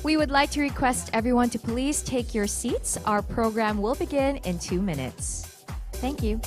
We would like to request everyone to please take your seats. Our program will begin in 2 minutes. Thank you.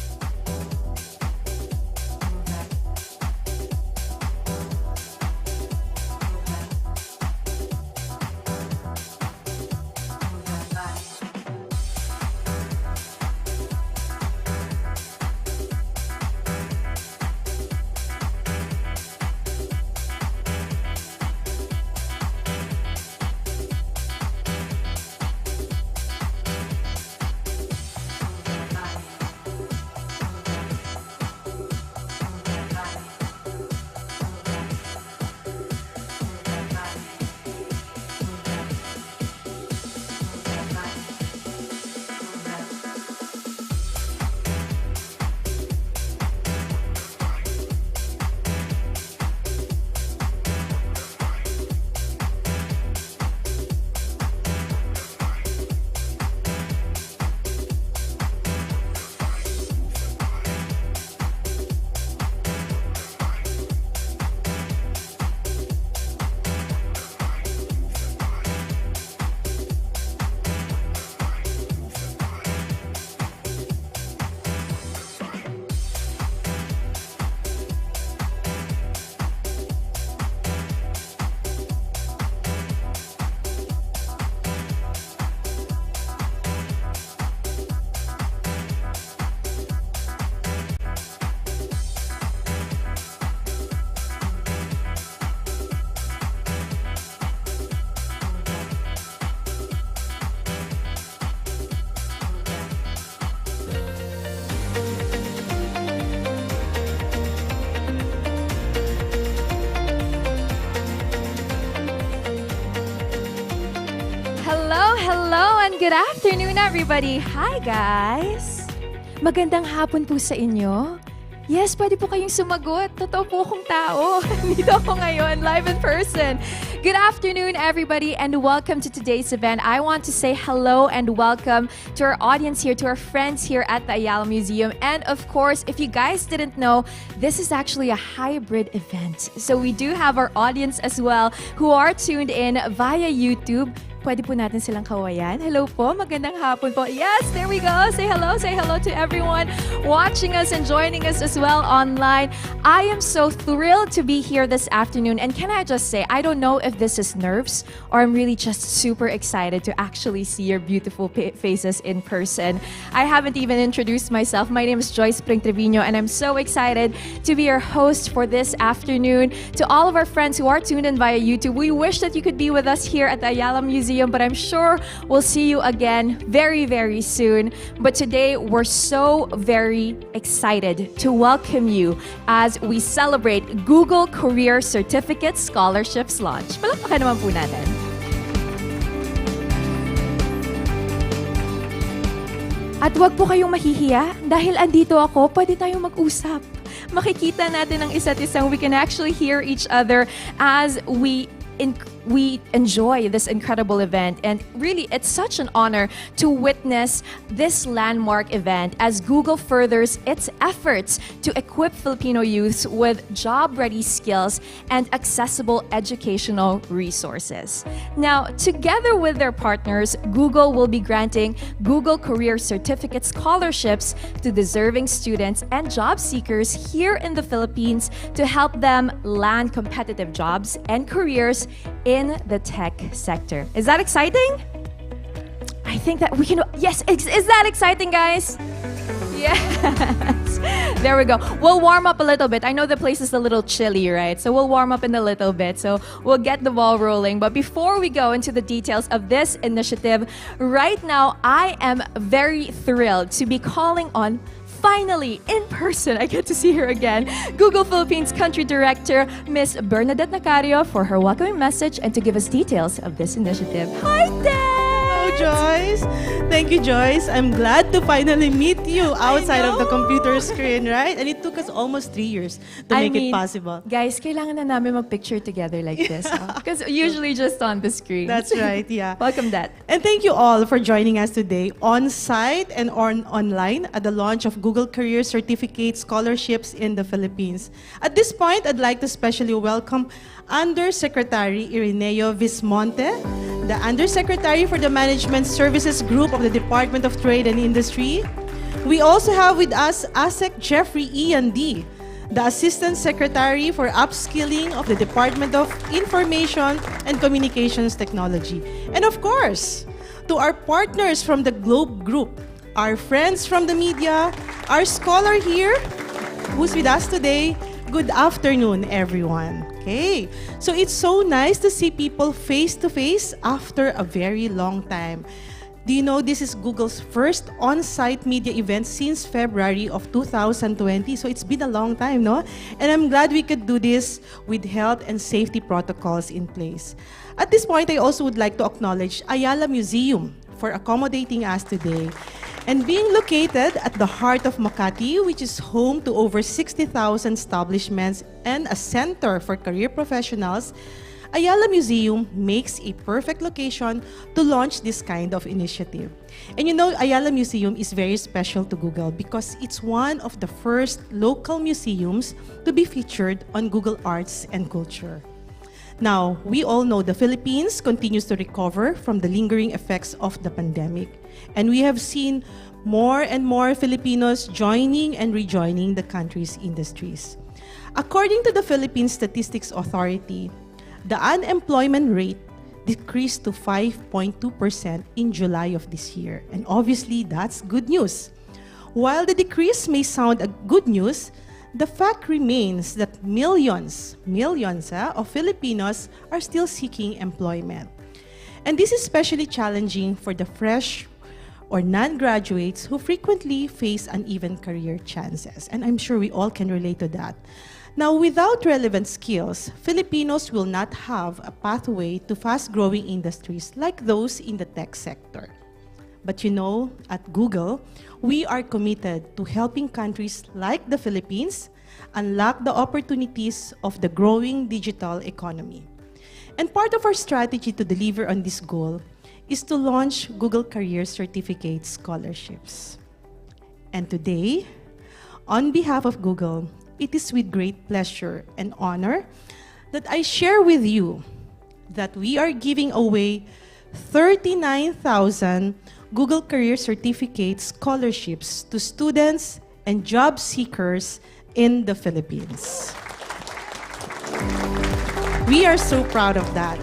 Hello, and good afternoon, everybody. Hi, guys. Magandang hapon po sa inyo. Yes, pwede po kayong sumagot. Totoo po akong tao. Dito ako ngayon, live in person. Good afternoon, everybody, and welcome to today's event. I want to say hello and welcome to our audience here, to our friends here at the Ayala Museum. And of course, if you guys didn't know, this is actually a hybrid event. So we do have our audience as well who are tuned in via YouTube. Pwede po natin silang kawayan. Hello po, magandang hapon po. Yes, there we go. Say hello to everyone watching us and joining us as well online. I am so thrilled to be here this afternoon. And can I just say, I don't know if this is nerves or I'm really just super excited to actually see your beautiful faces in person. I haven't even introduced myself. My name is Joyce Pring Trevino, and I'm so excited to be your host for this afternoon. To all of our friends who are tuned in via YouTube, we wish that you could be with us here at the Ayala Museum, but I'm sure we'll see you again very, very soon. But today, we're so very excited to welcome you as we celebrate Google Career Certificate Scholarships launch. Palakpakan naman po natin. At wag po kayong mahihiya dahil andito ako, pwede tayong mag-usap. Makikita natin ang isa't isang. We can actually hear each other as we enjoy this incredible event, and really it's such an honor to witness this landmark event as Google furthers its efforts to equip Filipino youths with job-ready skills and accessible educational resources. Now, together with their partners, Google will be granting Google Career Certificate scholarships to deserving students and job seekers here in the Philippines to help them land competitive jobs and careers in the tech sector. Is that exciting? I think that we can... Yes, is that exciting, guys? Yes. There we go. We'll warm up a little bit. I know the place is a little chilly, right? So we'll warm up in a little bit. So we'll get the ball rolling. But before we go into the details of this initiative, right now, I am very thrilled to be calling on, finally, in person, I get to see her again, Google Philippines Country Director, Miss Bernadette Nacario, for her welcoming message and to give us details of this initiative. Hi, Dad! Hello, Joyce. Thank you, Joyce. I'm glad to finally meet you outside of the computer screen, right? And it took us almost 3 years to make it possible. Guys, kailangan na namin mag-picture together like this. Because usually just on the screen. That's right, yeah. Welcome, Dad. And thank you all for joining us today on-site and online at the launch of Google Career Certificate Scholarships in the Philippines. At this point, I'd like to specially welcome Undersecretary Ireneo Vismonte, the Undersecretary for the Management Services Group of the Department of Trade and Industry. We also have with us ASEC Jeffrey Ian D., the Assistant Secretary for Upskilling of the Department of Information and Communications Technology. And of course, to our partners from the Globe Group, our friends from the media, our scholar here who's with us today. Good afternoon, everyone. Okay, so it's so nice to see people face to face after a very long time. Do you know this is Google's first on-site media event since February of 2020? So it's been a long time, no? And I'm glad we could do this with health and safety protocols in place. At this point, I also would like to acknowledge Ayala Museum for accommodating us today. And being located at the heart of Makati, which is home to over 60,000 establishments and a center for career professionals, Ayala Museum makes a perfect location to launch this kind of initiative. And you know, Ayala Museum is very special to Google because it's one of the first local museums to be featured on Google Arts and Culture. Now, we all know the Philippines continues to recover from the lingering effects of the pandemic. And we have seen more and more Filipinos joining and rejoining the country's industries. According to the Philippine Statistics Authority, the unemployment rate decreased to 5.2% in July of this year. And obviously, that's good news. While the decrease may sound a good news, the fact remains that millions of Filipinos are still seeking employment. And this is especially challenging for the fresh or non-graduates who frequently face uneven career chances. And I'm sure we all can relate to that. Now, without relevant skills, Filipinos will not have a pathway to fast-growing industries like those in the tech sector. But you know, at Google, we are committed to helping countries like the Philippines unlock the opportunities of the growing digital economy. And part of our strategy to deliver on this goal is to launch Google Career Certificate Scholarships. And today, on behalf of Google, it is with great pleasure and honor that I share with you that we are giving away 39,000 Google Career Certificate scholarships to students and job seekers in the Philippines. We are so proud of that.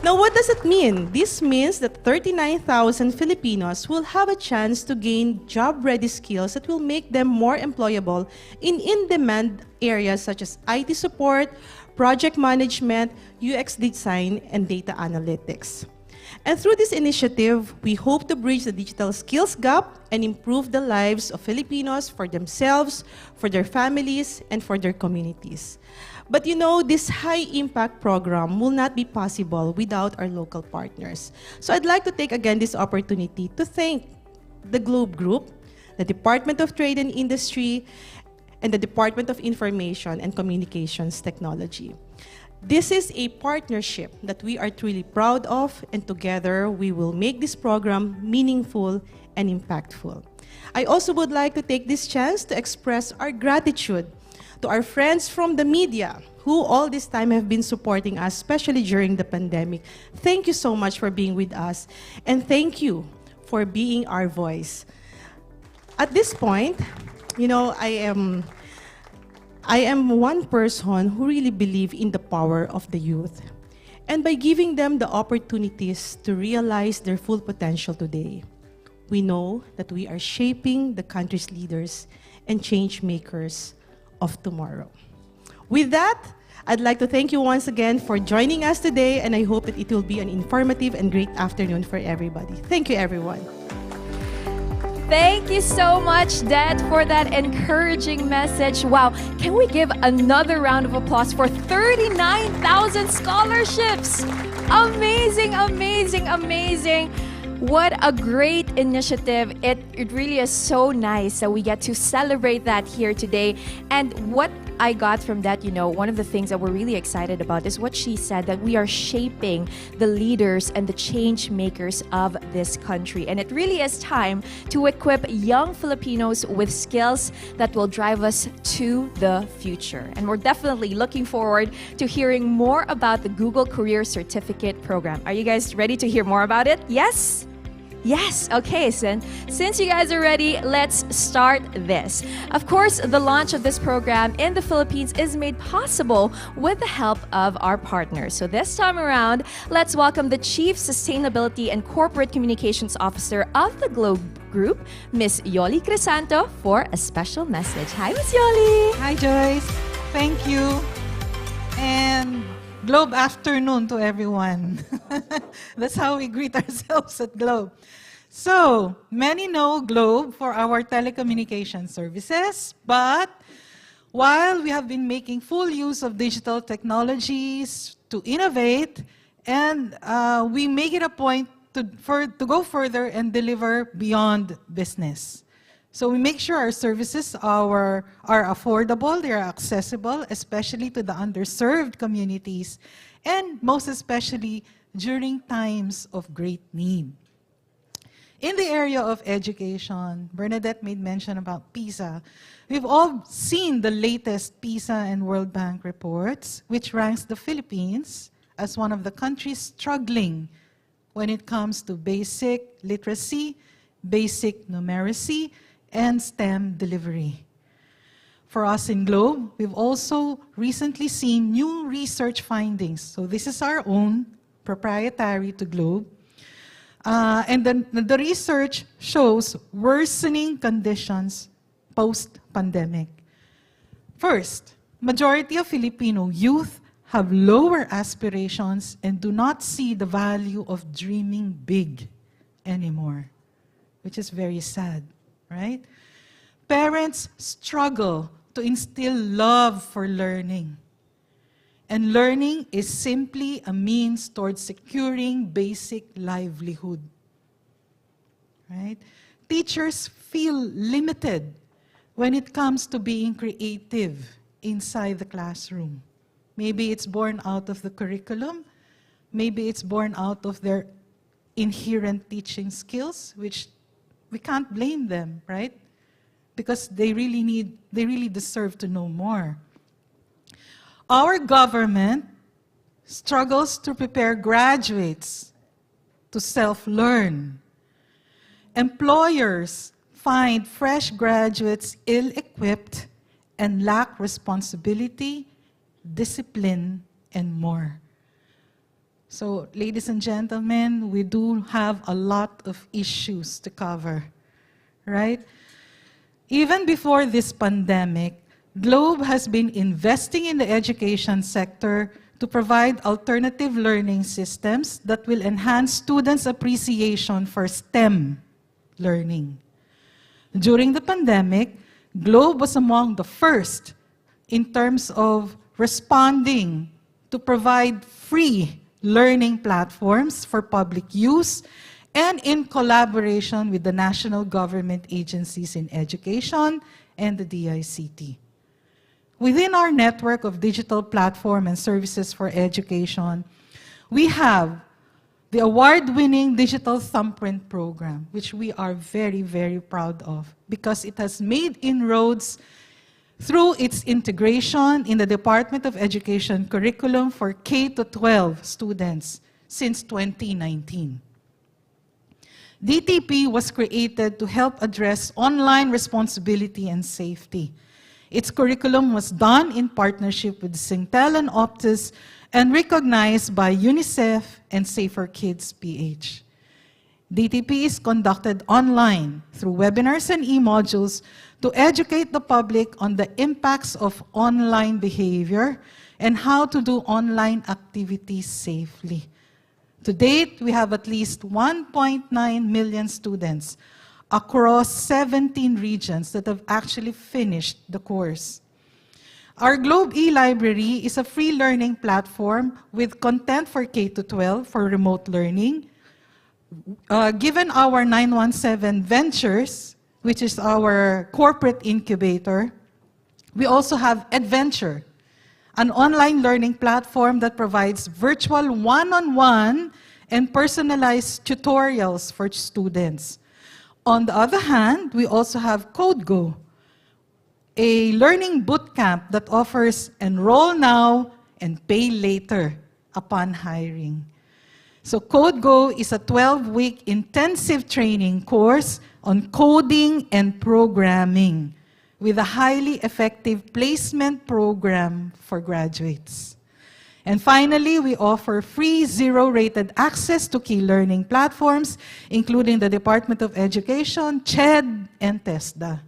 Now, what does it mean? This means that 39,000 Filipinos will have a chance to gain job-ready skills that will make them more employable in in-demand areas such as IT support, project management, UX design, and data analytics. And through this initiative, we hope to bridge the digital skills gap and improve the lives of Filipinos for themselves, for their families, and for their communities. But you know, this high-impact program will not be possible without our local partners. So I'd like to take again this opportunity to thank the Globe Group, the Department of Trade and Industry, and the Department of Information and Communications Technology. This is a partnership that we are truly proud of, and together we will make this program meaningful and impactful. I also would like to take this chance to express our gratitude to our friends from the media who all this time have been supporting us, especially during the pandemic. Thank you so much for being with us, and thank you for being our voice. At this point, you know, I am one person who really believes in the power of the youth. And by giving them the opportunities to realize their full potential today, we know that we are shaping the country's leaders and change makers of tomorrow. With that, I'd like to thank you once again for joining us today, and I hope that it will be an informative and great afternoon for everybody. Thank you, everyone. Thank you so much, Dad, for that encouraging message. Wow, can we give another round of applause for 39,000 scholarships? Amazing, amazing, amazing. What a great initiative. It really is so nice that we get to celebrate that here today. And what I got from that, one of the things that we're really excited about is what she said, that we are shaping the leaders and the change makers of this country. And it really is time to equip young Filipinos with skills that will drive us to the future. And we're definitely looking forward to hearing more about the Google Career Certificate Program. Are you guys ready to hear more about it? Yes? Yes, okay, so since you guys are ready, let's start this. Of course, the launch of this program in the Philippines is made possible with the help of our partners. So this time around, let's welcome the Chief Sustainability and Corporate Communications Officer of the Globe Group, Miss Yoli Crisanto, for a special message. Hi, Miss Yoli! Hi, Joyce. Thank you. And Globe afternoon to everyone. That's how we greet ourselves at Globe. So, many know Globe for our telecommunication services, but while we have been making full use of digital technologies to innovate, and we make it a point to go further and deliver beyond business. So we make sure our services are affordable, they are accessible, especially to the underserved communities, and most especially during times of great need. In the area of education, Bernadette made mention about PISA. We've all seen the latest PISA and World Bank reports, which ranks the Philippines as one of the countries struggling when it comes to basic literacy, basic numeracy, and STEM delivery. For us in Globe, we've also recently seen new research findings. So this is our own, proprietary to Globe. And the research shows worsening conditions post-pandemic. First, majority of Filipino youth have lower aspirations and do not see the value of dreaming big anymore, which is very sad. Right? Parents struggle to instill love for learning. And learning is simply a means towards securing basic livelihood. Right? Teachers feel limited when it comes to being creative inside the classroom. Maybe it's born out of the curriculum, maybe it's born out of their inherent teaching skills, which we can't blame them, right? Because they really deserve to know more. Our government struggles to prepare graduates to self-learn. Employers find fresh graduates ill-equipped and lack responsibility, discipline, and more. So, ladies and gentlemen, we do have a lot of issues to cover, right? Even before this pandemic, Globe has been investing in the education sector to provide alternative learning systems that will enhance students' appreciation for STEM learning. During the pandemic, Globe was among the first in terms of responding to provide free learning platforms for public use, and in collaboration with the national government agencies in education and the DICT. Within our network of digital platform and services for education, we have the award-winning Digital Thumbprint program, which we are very, very proud of because it has made inroads through its integration in the Department of Education curriculum for K-12 students since 2019. DTP was created to help address online responsibility and safety. Its curriculum was done in partnership with Singtel and Optus and recognized by UNICEF and Safer Kids PH. DTP is conducted online through webinars and e-modules to educate the public on the impacts of online behavior and how to do online activities safely. To date, we have at least 1.9 million students across 17 regions that have actually finished the course. Our Globe e-Library is a free learning platform with content for K-12 for remote learning. Given our 917 Ventures, which is our corporate incubator, We also have Adventure, an online learning platform that provides virtual one-on-one and personalized tutorials for students. On the other hand, we also have CodeGo, a learning bootcamp that offers enroll now and pay later upon hiring. So CodeGo is a 12-week intensive training course on coding and programming with a highly effective placement program for graduates. And finally, we offer free zero-rated access to key learning platforms, including the Department of Education, CHED, and TESDA.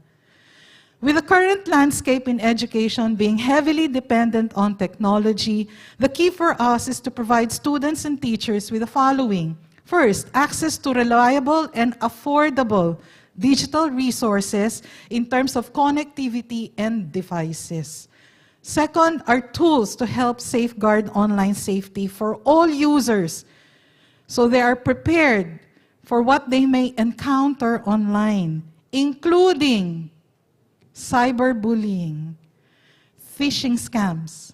With the current landscape in education being heavily dependent on technology, the key for us is to provide students and teachers with the following. First, access to reliable and affordable digital resources in terms of connectivity and devices. Second, are tools to help safeguard online safety for all users so they are prepared for what they may encounter online, including cyberbullying, phishing scams,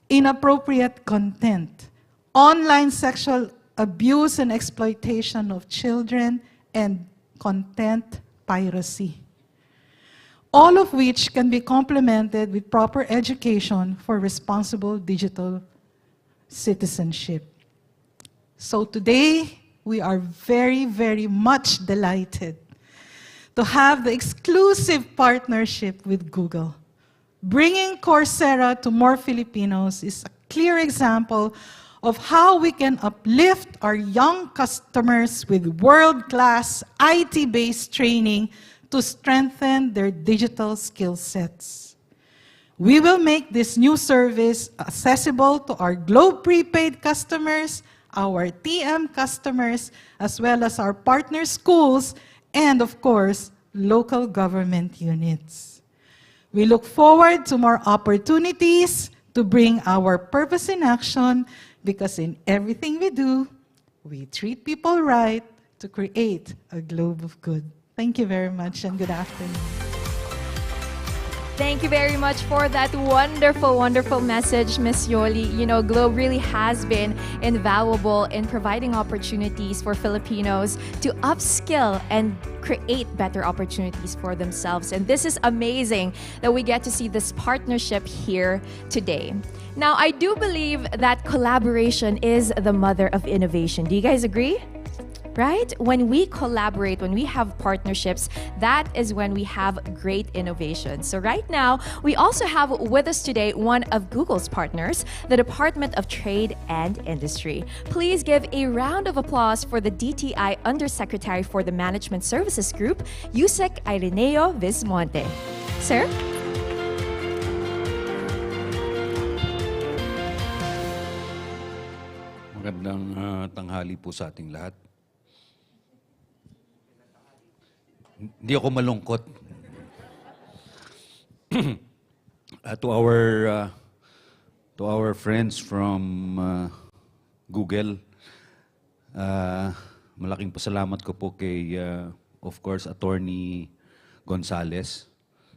inappropriate content, online sexual abuse and exploitation of children, and content piracy. All of which can be complemented with proper education for responsible digital citizenship. So today, we are very, very much delighted to have the exclusive partnership with Google. Bringing Coursera to more Filipinos is a clear example of how we can uplift our young customers with world-class IT-based training to strengthen their digital skill sets. We will make this new service accessible to our Globe prepaid customers, our TM customers, as well as our partner schools, and of course, local government units. We look forward to more opportunities to bring our purpose in action because in everything we do, we treat people right to create a globe of good. Thank you very much and good afternoon. Thank you very much for that wonderful, wonderful message, Miss Yoli. You know, Globe really has been invaluable in providing opportunities for Filipinos to upskill and create better opportunities for themselves. And this is amazing that we get to see this partnership here today. Now, I do believe that collaboration is the mother of innovation. Do you guys agree? Right? When we collaborate, when we have partnerships, that is when we have great innovation. So right now, we also have with us today one of Google's partners, the Department of Trade and Industry. Please give a round of applause for the DTI Undersecretary for the Management Services Group, Yusek Ireneo Vismonte. Sir? Magandang tanghali po sa ating lahat. Hindi ako malungkot. To our friends from Google, malaking pasalamat ko po kay, of course, Attorney Gonzales.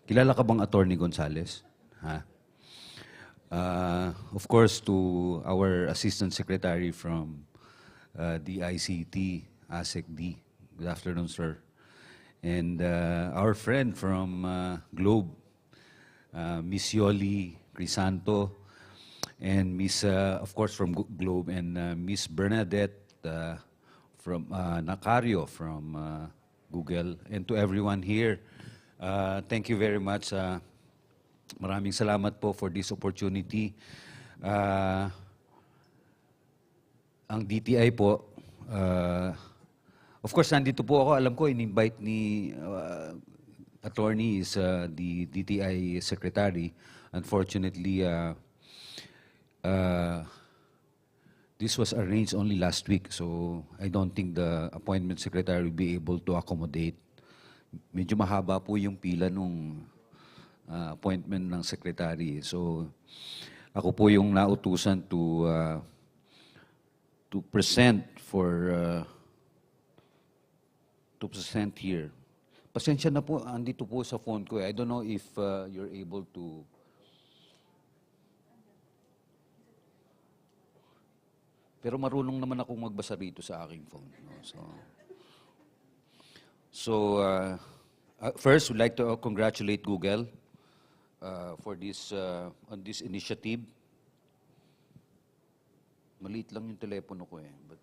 Kilala ka bang Attorney Gonzales? Ha? Of course, to our Assistant Secretary from DICT, ASEC-D. Good afternoon, sir. And our friend from Globe, Miss Yoli Crisanto, and Miss, of course, from Globe, and Miss Bernadette from Nacario from Google, and to everyone here, thank you very much. Maraming salamat po for this opportunity. Ang DTI po, of course, nandito po ako. Alam ko, in-invite ni attorney is the DTI Secretary. Unfortunately, this was arranged only last week, so I don't think the appointment secretary will be able to accommodate. Medyo mahaba po yung pila nung appointment ng secretary. So, ako po yung nautusan to present for to present here. pasensya na po, andito po sa phone ko. I don't know if you're able to... Pero marunong naman akong magbasa rito sa aking phone. No? First, we'd like to congratulate Google for this on this initiative. Maliit lang yung telepono ko eh, but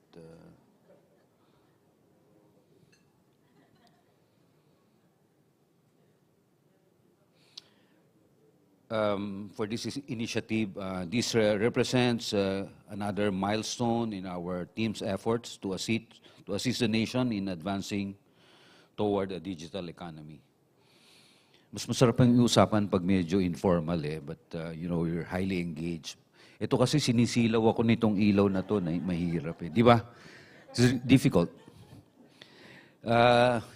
for this initiative, this represents another milestone in our team's efforts to assist the nation in advancing toward a digital economy. Mas masarap ang usapan pag medyo informal eh, but you're highly engaged. Ito kasi sinisilaw ako nitong ilaw na to na mahirap eh. Di ba? It's difficult.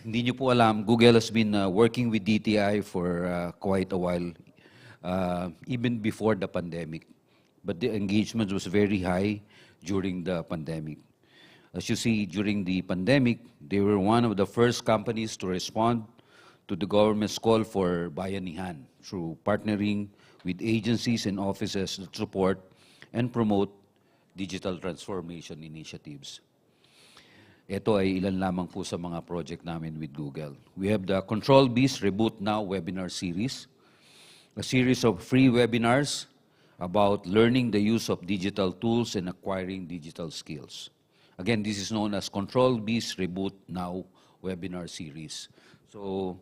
Hindi niyo po alam, Google has been working with DTI for quite a while, even before the pandemic. But the engagement was very high during the pandemic. As you see, during the pandemic, they were one of the first companies to respond to the government's call for bayanihan through partnering with agencies and offices that support and promote digital transformation initiatives. Ito ay ilan lamang po sa mga project namin with Google. We have the Control Biz Reboot Now webinar series, a series of free webinars about learning the use of digital tools and acquiring digital skills. Again, this is known as Control Biz Reboot Now webinar series. So,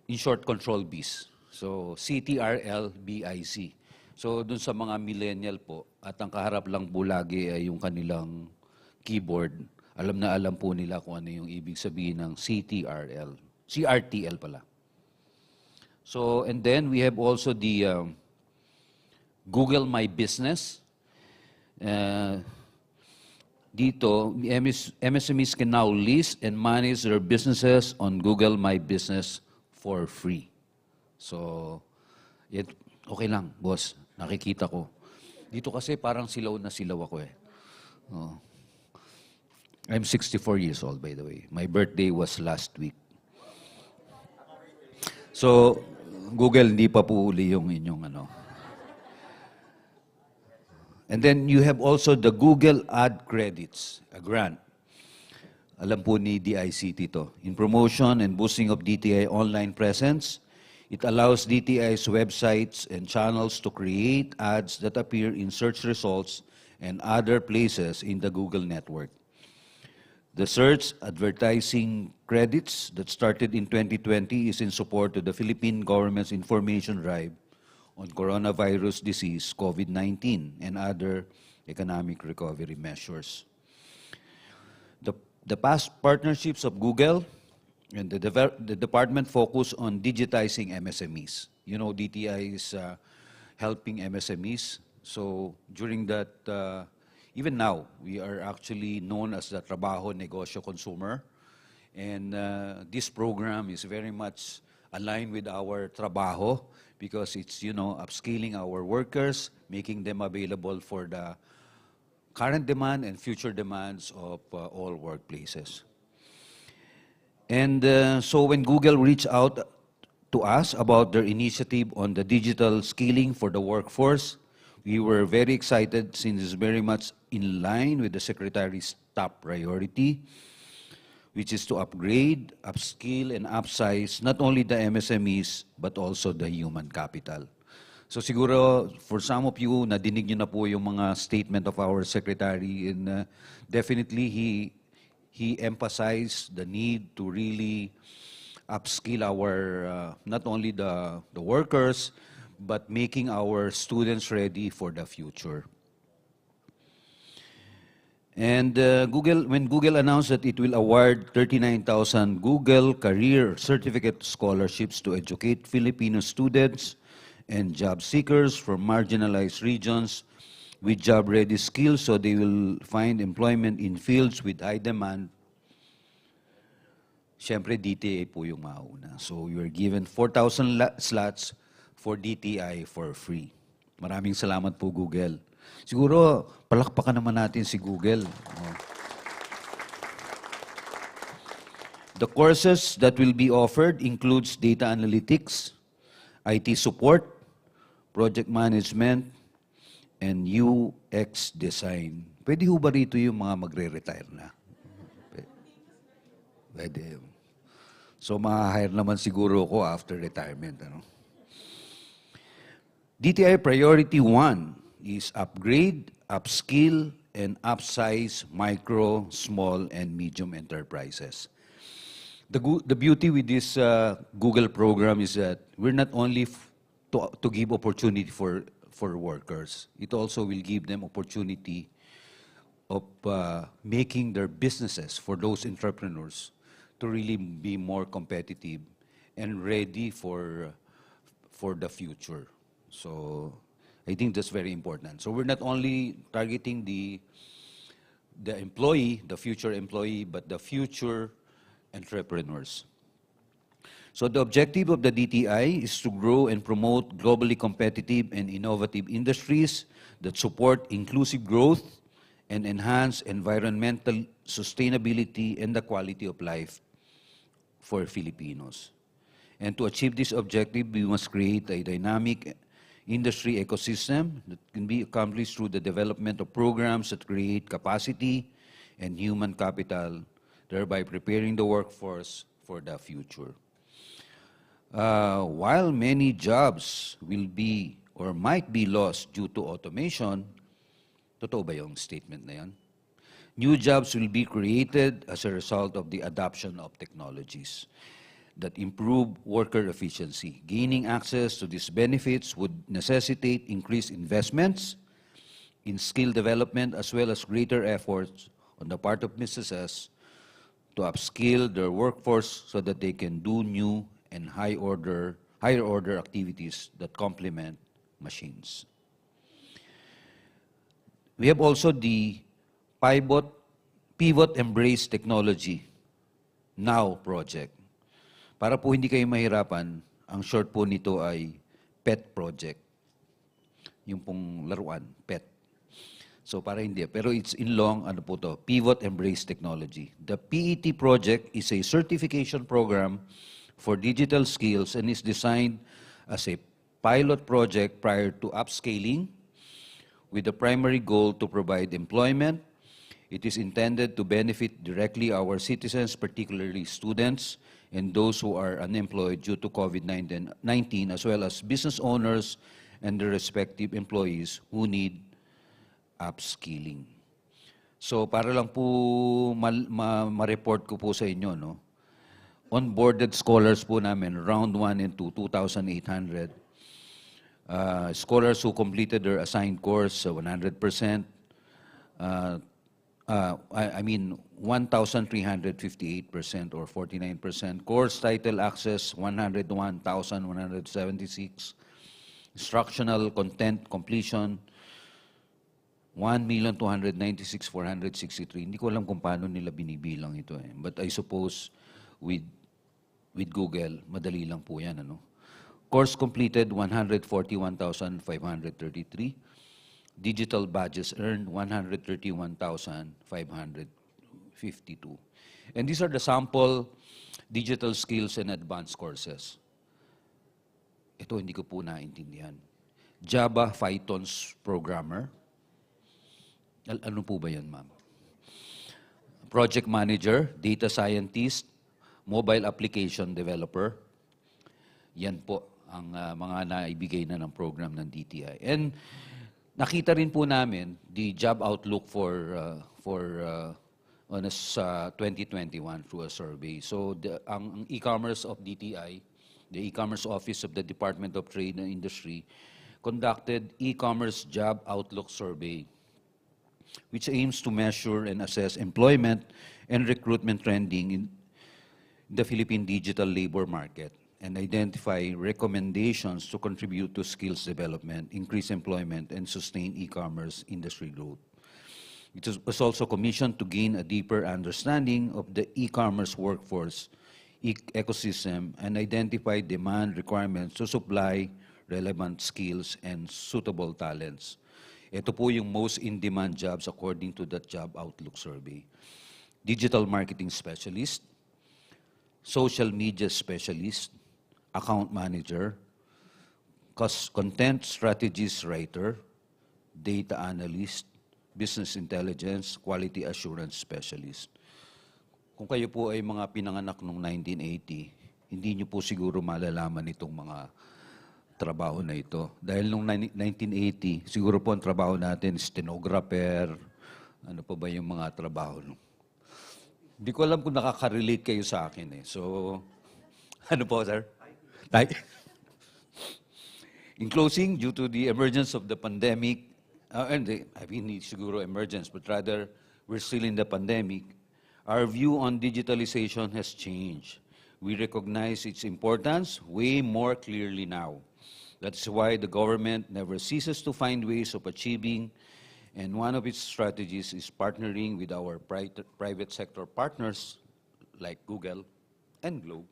in short, Control Biz. So, CTRLBIC. So, dun sa mga millennial po, at ang kaharap lang po lagi ay yung kanilang keyboard, alam na alam po nila kung ano yung ibig sabihin ng CRTL pala. So, and then we have also the Google My Business. Dito, MSMEs can now list and manage their businesses on Google My Business for free. So, okay lang, boss. Nakikita ko. Dito kasi parang silaw na silaw ako eh. Oh. I'm 64 years old, by the way. My birthday was last week. So, Google, hindi pa po uli yung inyong ano. And then you have also the Google Ad Credits, a grant. Alam po ni DICT to. In promotion and boosting of DTI online presence, it allows DTI's websites and channels to create ads that appear in search results and other places in the Google network. The search advertising credits that started in 2020 is in support of the Philippine government's information drive on coronavirus disease, COVID-19, and other economic recovery measures. The past partnerships of Google and the department focus on digitizing MSMEs. You know, DTI is helping MSMEs. So during that, even now, we are actually known as the Trabajo Negosyo Consumer. And this program is very much aligned with our trabajo because it's, upskilling our workers, making them available for the current demand and future demands of all workplaces. And so when Google reached out to us about their initiative on the digital skilling for the workforce, we were very excited since it's very much in line with the Secretary's top priority, which is to upgrade, upskill, and upsize not only the MSMEs, but also the human capital. So siguro, for some of you, nadinig niyo na po yung mga statement of our Secretary, and definitely he emphasized the need to really upskill our, not only the workers, but making our students ready for the future. And when Google announced that it will award 39,000 Google Career Certificate Scholarships to educate Filipino students and job seekers from marginalized regions with job-ready skills so they will find employment in fields with high demand, syempre DTI po yung mauna. So we were given 4,000 slots for DTI for free. Maraming salamat po, Google. Siguro, palakpakan naman natin si Google. The courses that will be offered includes data analytics, IT support, project management, and UX design. Pwede ho ba rito yung mga magre-retire na? Pwede. So, ma-hire naman siguro ko after retirement. Ano? DTI Priority 1 is upgrade, upskill, and upsize micro, small, and medium enterprises. The beauty with this Google program is that we're not only to give opportunity for workers, it also will give them opportunity of making their businesses for those entrepreneurs to really be more competitive and ready for the future. So I think that's very important. So we're not only targeting the employee, the future employee, but the future entrepreneurs. So the objective of the DTI is to grow and promote globally competitive and innovative industries that support inclusive growth and enhance environmental sustainability and the quality of life for Filipinos. And to achieve this objective, we must create a dynamic industry ecosystem that can be accomplished through the development of programs that create capacity and human capital, thereby preparing the workforce for the future. While many jobs will be or might be lost due to automation, totoo ba yung statement na yan? New jobs will be created as a result of the adoption of technologies that improve worker efficiency. Gaining access to these benefits would necessitate increased investments in skill development as well as greater efforts on the part of businesses to upskill their workforce so that they can do new and higher order activities that complement machines. We have also the Pivot Embrace Technology Now project. Para po hindi kayo mahirapan, ang short po nito ay PET project. Yung pong laruan, PET. So para hindi, pero it's in long, ano po to, Pivot Embrace Technology. The PET project is a certification program for digital skills and is designed as a pilot project prior to upscaling with the primary goal to provide employment. It is intended to benefit directly our citizens, particularly students, and those who are unemployed due to COVID-19, as well as business owners and their respective employees who need upskilling. So para lang po ma-report ko po sa inyo, no? Onboarded scholars po namin, round 1 and 2, 2,800. Scholars who completed their assigned course, 100%. I mean, 1,358% or 49%. Course title access, 101,176. Instructional content completion, 1,296,463. Hindi ko alam kung paano nila binibilang ito eh. But I suppose with Google, madali lang po yan. Ano? Course completed, 141,533. Digital badges earned, 131,552. And these are the sample digital skills and advanced courses. Ito hindi ko po naintindihan. Java Python's programmer. Ano po ba yan, ma'am? Project manager, data scientist, mobile application developer. Yan po ang mga naibigay na ng program ng DTI. And nakita rin po namin the job outlook for 2021 through a survey. So ang e-commerce of DTI, the e-commerce office of the Department of Trade and Industry, conducted e-commerce job outlook survey, which aims to measure and assess employment and recruitment trending in the Philippine digital labor market and identify recommendations to contribute to skills development, increase employment, and sustain e-commerce industry growth. It was also commissioned to gain a deeper understanding of the e-commerce workforce ecosystem and identify demand requirements to supply relevant skills and suitable talents. Ito po yung most in-demand jobs according to that job outlook survey. Digital marketing specialist, social media specialist, account manager, content strategist writer, data analyst, business intelligence, quality assurance specialist. Kung kayo po ay mga pinanganak noong 1980, hindi nyo po siguro malalaman itong mga trabaho na ito. Dahil noong 1980, siguro po ang trabaho natin, stenographer, ano pa ba yung mga trabaho. Hindi ko alam kung nakaka-relate kayo sa akin eh. So, ano po, sir? In closing, due to the emergence of the pandemic, I mean, siguro emergence, but rather we're still in the pandemic, our view on digitalization has changed. We recognize its importance way more clearly now. That's why the government never ceases to find ways of achieving, and one of its strategies is partnering with our private sector partners like Google and Globe.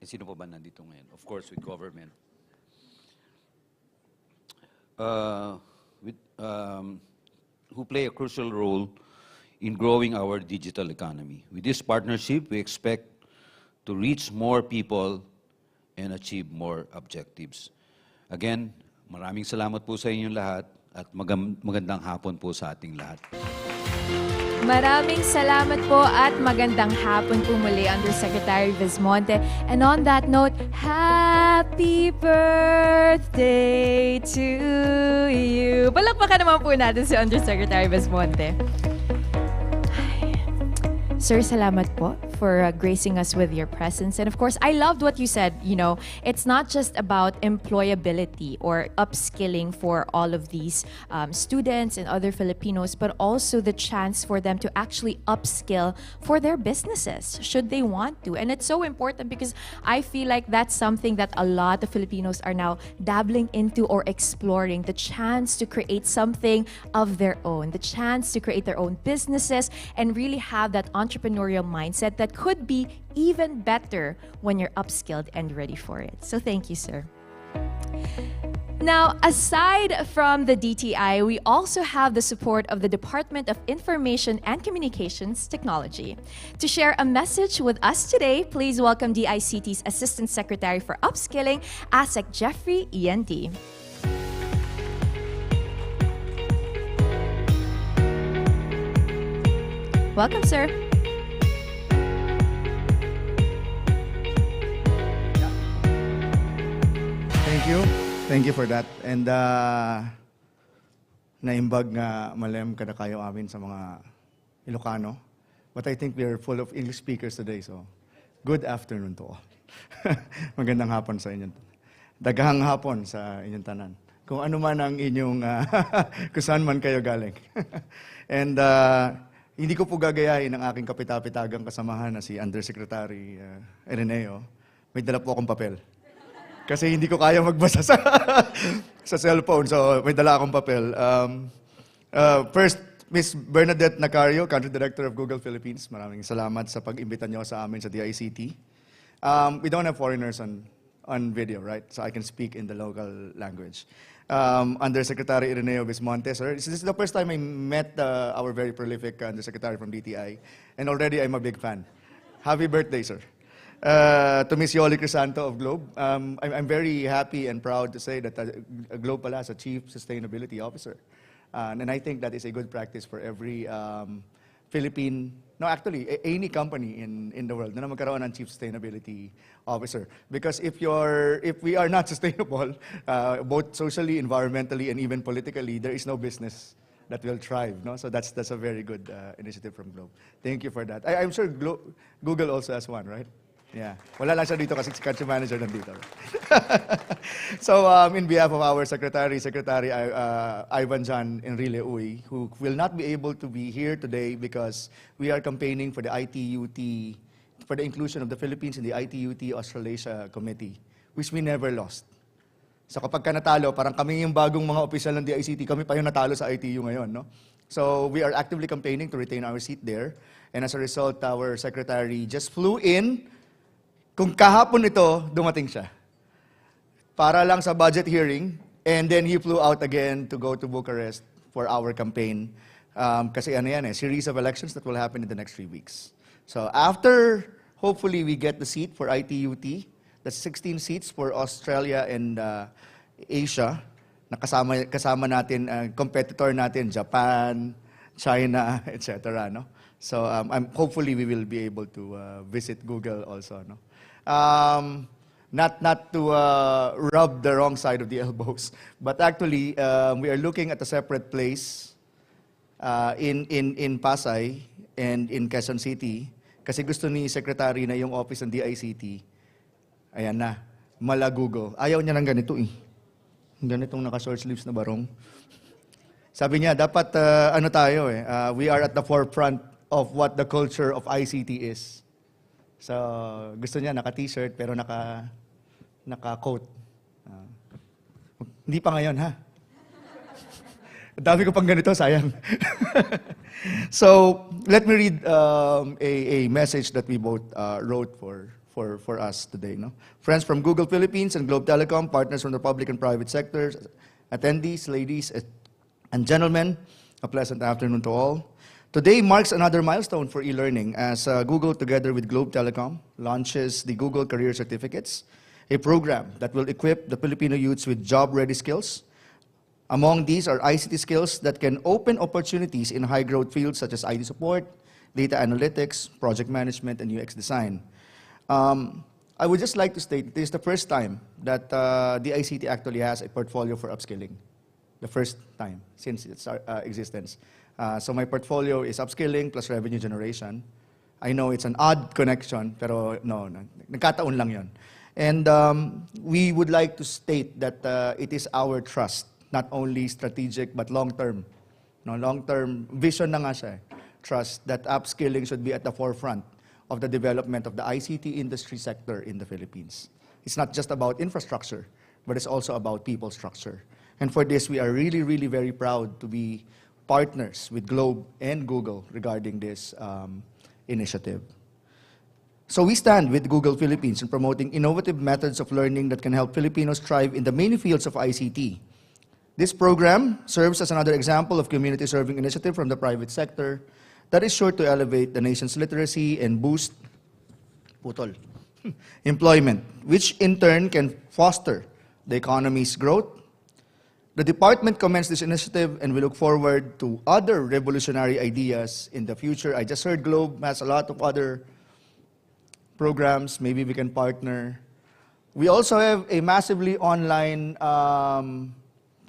Eh, sino pa ba nandito ngayon? Of course, with government. Who play a crucial role in growing our digital economy. With this partnership, we expect to reach more people and achieve more objectives. Again, maraming salamat po sa inyong lahat at magandang hapon po sa ating lahat. Maraming salamat po at magandang hapon po muli, Undersecretary Vismonte. And on that note, happy birthday to you. Palakpakan naman po natin si Undersecretary Vismonte. Sir, salamat po for gracing us with your presence. And of course, I loved what you said, it's not just about employability or upskilling for all of these students and other Filipinos, but also the chance for them to actually upskill for their businesses, should they want to. And it's so important because I feel like that's something that a lot of Filipinos are now dabbling into or exploring, the chance to create something of their own, the chance to create their own businesses and really have that entrepreneurial mindset that could be even better when you're upskilled and ready for it. So thank you, sir. Now, aside from the DTI, we also have the support of the Department of Information and Communications Technology. To share a message with us today, please welcome DICT's Assistant Secretary for Upskilling, ASEC Jeffrey END. Welcome, sir. Thank you for that. And naimbag nga malem kada kayo amin sa mga Ilocano. But I think we are full of English speakers today, so good afternoon to all. Magandang hapon sa inyo. Daghang hapon sa inyong tanan. Kung ano man ang inyong, kung saan man kayo galing. And hindi ko po gagayahin ang aking kapitapitagang kasamahan na si Undersecretary Ireneo. May dala po akong papel. Kasi hindi ko kaya magbasa sa cellphone, so may dala akong papel. First, Ms. Bernadette Nacario, Country Director of Google Philippines. Maraming salamat sa pag-imbita niyo sa amin sa DICT. We don't have foreigners on video, right? So I can speak in the local language. Undersecretary Ireneo Vismonte, sir. This is the first time I met our very prolific Undersecretary from DTI, and already I'm a big fan. Happy birthday, sir. To Ms. Yoli Crisanto of Globe, I'm very happy and proud to say that Globe pala has a Chief Sustainability Officer. And I think that is a good practice for every any company in the world na magkaroon ng Chief Sustainability Officer. Because if we are not sustainable, both socially, environmentally, and even politically, there is no business that will thrive. No? So that's a very good initiative from Globe. Thank you for that. I'm sure Google also has one, right? Yeah. Wala lang siya dito kasi si country manager nandito. So, in behalf of our Secretary Ivan John Enrile Uy, who will not be able to be here today because we are campaigning for the ITUT, for the inclusion of the Philippines in the ITUT Australasia Committee, which we never lost. So kapag ka natalo, parang kami yung bagong mga opisyal ng DICT, kami pa yung natalo sa ITU ngayon, no? So we are actively campaigning to retain our seat there. And as a result, our secretary just flew in. Kung kahapon ito, dumating siya. Para lang sa budget hearing, and then he flew out again to go to Bucharest for our campaign. Kasi ano yan series of elections that will happen in the next 3 weeks. So after Hopefully, we get the seat for ITUT. That's 16 seats for Australia and Asia. Kasama natin, competitor natin, Japan, China, etc. No? So hopefully we will be able to visit Google also. No? Not to rub the wrong side of the elbows, but actually we are looking at a separate place in Pasay and in Quezon City kasi gusto ni Secretary na yung office ng DICT, ayan na, mala Google. Ayaw niya ng ganito eh. Ganitong naka-short sleeves na barong. Sabi niya, dapat ano tayo eh, we are at the forefront of what the culture of ICT is. So, gusto niya naka-t-shirt pero naka-coat. Hindi pa ngayon, ha? Dami ko pang ganito, sayang. So, let me read a message that we both wrote for us today. No? Friends from Google Philippines and Globe Telecom, partners from the public and private sectors, attendees, ladies and gentlemen, a pleasant afternoon to all. Today marks another milestone for e-learning as Google, together with Globe Telecom, launches the Google Career Certificates, a program that will equip the Filipino youths with job-ready skills. Among these are ICT skills that can open opportunities in high-growth fields such as IT support, data analytics, project management, and UX design. I would just like to state this is the first time that the ICT actually has a portfolio for upskilling. The first time since its existence. So my portfolio is upskilling plus revenue generation. I know it's an odd connection, pero no, nagkataon lang yun. And we would like to state that it is our trust, not only strategic but long-term. No, long-term vision na nga siya. Trust that upskilling should be at the forefront of the development of the ICT industry sector in the Philippines. It's not just about infrastructure, but it's also about people structure. And for this, we are really, really very proud to be partners with Globe and Google regarding this initiative. So we stand with Google Philippines in promoting innovative methods of learning that can help Filipinos thrive in the many fields of ICT. This program serves as another example of community-serving initiative from the private sector that is sure to elevate the nation's literacy and boost employment, which in turn can foster the economy's growth. The department commends this initiative and we look forward to other revolutionary ideas in the future. I just heard Globe has a lot of other programs. Maybe we can partner. We also have a massively online,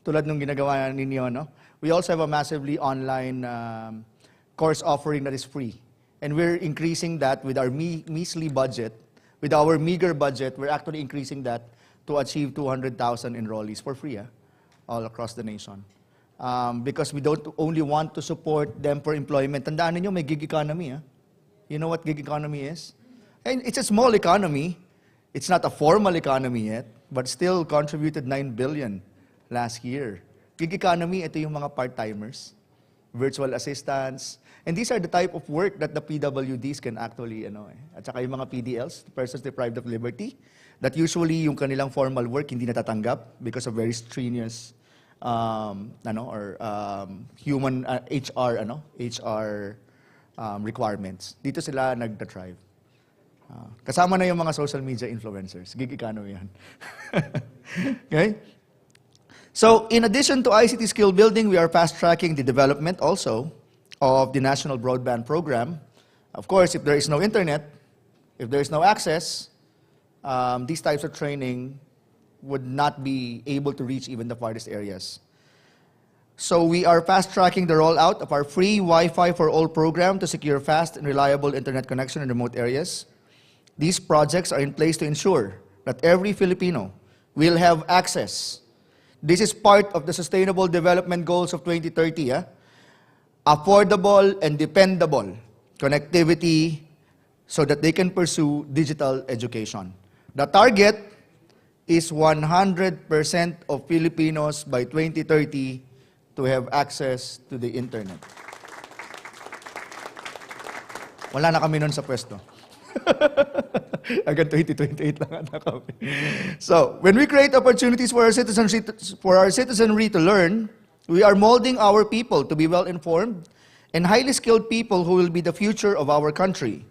tulad nung ginagawa ninyo, no? We also have a massively online course offering that is free. And we're increasing that with our measly budget. With our meager budget, we're actually increasing that to achieve 200,000 enrollees for free, all across the nation. Because we don't only want to support them for employment. Tandaan ninyo, may gig economy. You know what gig economy is? And it's a small economy. It's not a formal economy yet, but still contributed 9 billion last year. Gig economy, ito yung mga part-timers, virtual assistants, and these are the type of work that the PWDs can actually, at saka yung mga PDLs, persons deprived of liberty, that usually yung kanilang formal work hindi natatanggap because of very strenuous human HR requirements. Dito sila nagda-thrive. Kasama na yung mga social media influencers. Gig economy yan. Okay? So, in addition to ICT skill building, we are fast-tracking the development also of the National Broadband Program. Of course, if there is no internet, if there is no access, these types of training would not be able to reach even the farthest areas. So we are fast-tracking the rollout of our free Wi-Fi for all program to secure fast and reliable internet connection in remote areas. These projects are in place to ensure that every Filipino will have access. This is part of the Sustainable Development Goals of 2030. Affordable and dependable connectivity so that they can pursue digital education. The target is 100% of Filipinos by 2030 to have access to the internet. Wala na kami nun sa pwesto. Hanggang 2028 lang ata kami. So, when we create opportunities for our citizenry to learn, we are molding our people to be well-informed and highly skilled people who will be the future of our country.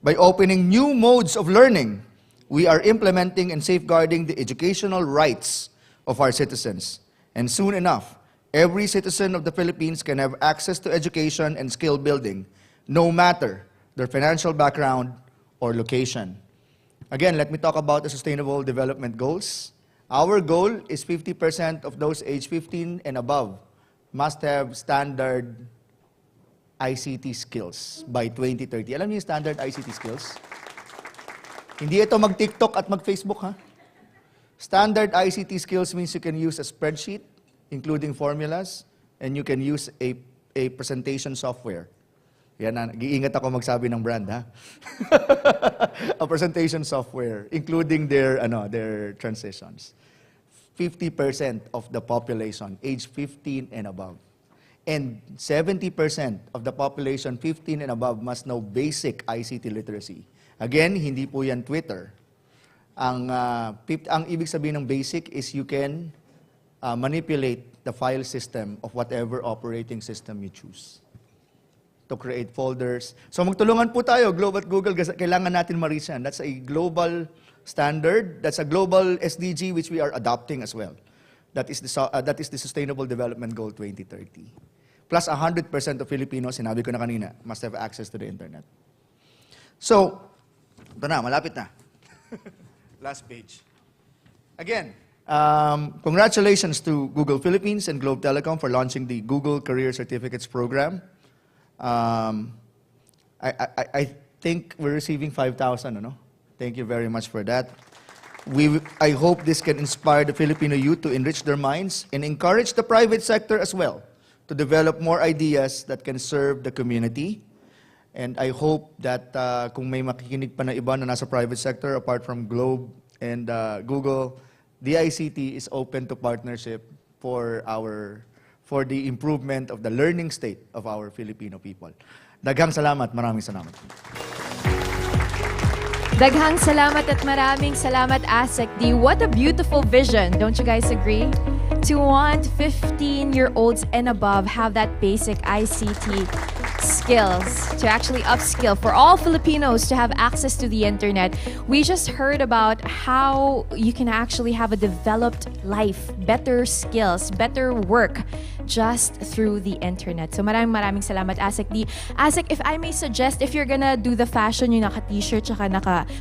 By opening new modes of learning, we are implementing and safeguarding the educational rights of our citizens. And soon enough, every citizen of the Philippines can have access to education and skill building, no matter their financial background or location. Again, let me talk about the Sustainable Development Goals. Our goal is 50% of those age 15 and above must have standard ICT skills by 2030. Alam niyo yung standard ICT skills? Hindi ito mag-TikTok at mag-Facebook, ha? Standard ICT skills means you can use a spreadsheet, including formulas, and you can use a presentation software. Yan na, giingat ako magsabi ng brand, ha? A presentation software, including their transitions. 50% of the population, age 15 and above. And 70% of the population 15 and above must know basic ICT literacy. Again, hindi po yan Twitter. Ang ibig sabihin ng basic is you can manipulate the file system of whatever operating system you choose to create folders. So magtulungan po tayo, Globe at Google, kailangan natin ma-reach yan. That's a global standard. That's a global SDG which we are adopting as well. That is the Sustainable Development Goal 2030. Plus 100% of Filipinos, sinabi ko na kanina, must have access to the internet. So, ito na, malapit na. Last page. Again, congratulations to Google Philippines and Globe Telecom for launching the Google Career Certificates Program. I think we're receiving 5,000, ano? Thank you very much for that. I hope this can inspire the Filipino youth to enrich their minds and encourage the private sector as well to develop more ideas that can serve the community. And I hope that kung may makikinig pa na iba na nasa private sector, apart from Globe and Google, DICT is open to partnership for the improvement of the learning state of our Filipino people. Daghang salamat, maraming salamat. Daghang salamat at maraming salamat, ASEC D. What a beautiful vision. Don't you guys agree? To want 15-year-olds and above have that basic ICT skills, to actually upskill for all Filipinos to have access to the internet. We just heard about how you can actually have a developed life, better skills, better work just through the internet. So maraming salamat, ASEC D. ASEC, if I may suggest, if you're gonna do the fashion, yung naka-t-shirt, tsaka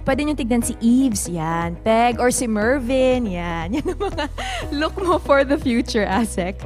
pwede nyo tignan si Eves, yan. Peg, or si Mervin, yan. Yan ang mga look mo for the future, ASEC.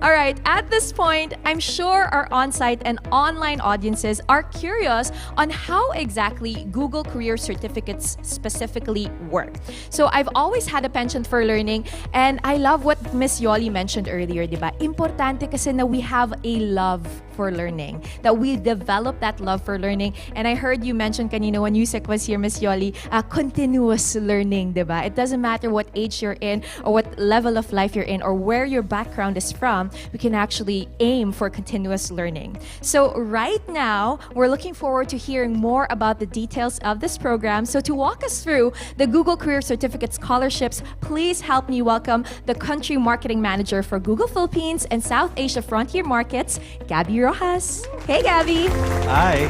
All right, at this point, I'm sure our on-site and online audiences are curious on how exactly Google Career Certificates specifically work. So I've always had a penchant for learning, and I love what Miss Yoli mentioned earlier, di ba? Importante kasi na we have a love for learning, that we develop that love for learning. And I heard you mention kanina when Yusek was here, Miss Yoli, continuous learning, di ba? It doesn't matter what age you're in or what level of life you're in or where your background is from, we can actually aim for continuous learning. So right now, we're looking forward to hearing more about the details of this program. So to walk us through the Google Career Certificate scholarships, please help me welcome the Country Marketing Manager for Google Philippines and South Asia Frontier Markets, Gabby Rojas. Hey, Gabby. Hi.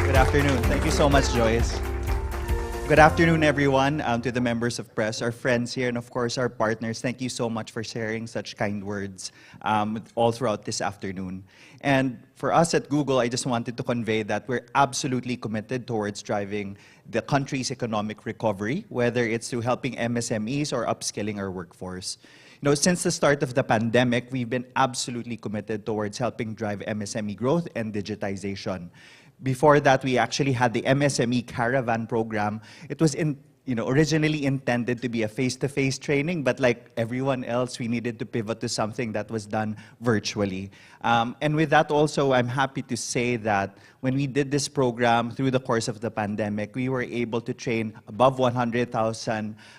Good afternoon. Thank you so much, Joyce. Good afternoon, everyone, to the members of press, our friends here, and of course, our partners. Thank you so much for sharing such kind words all throughout this afternoon. And for us at Google, I just wanted to convey that we're absolutely committed towards driving the country's economic recovery, whether it's through helping MSMEs or upskilling our workforce. You know, since the start of the pandemic, we've been absolutely committed towards helping drive MSME growth and digitization. Before that, we actually had the MSME Caravan program. It was originally intended to be a face-to-face training, but like everyone else, we needed to pivot to something that was done virtually. And with that also, I'm happy to say that when we did this program through the course of the pandemic, we were able to train above 100,000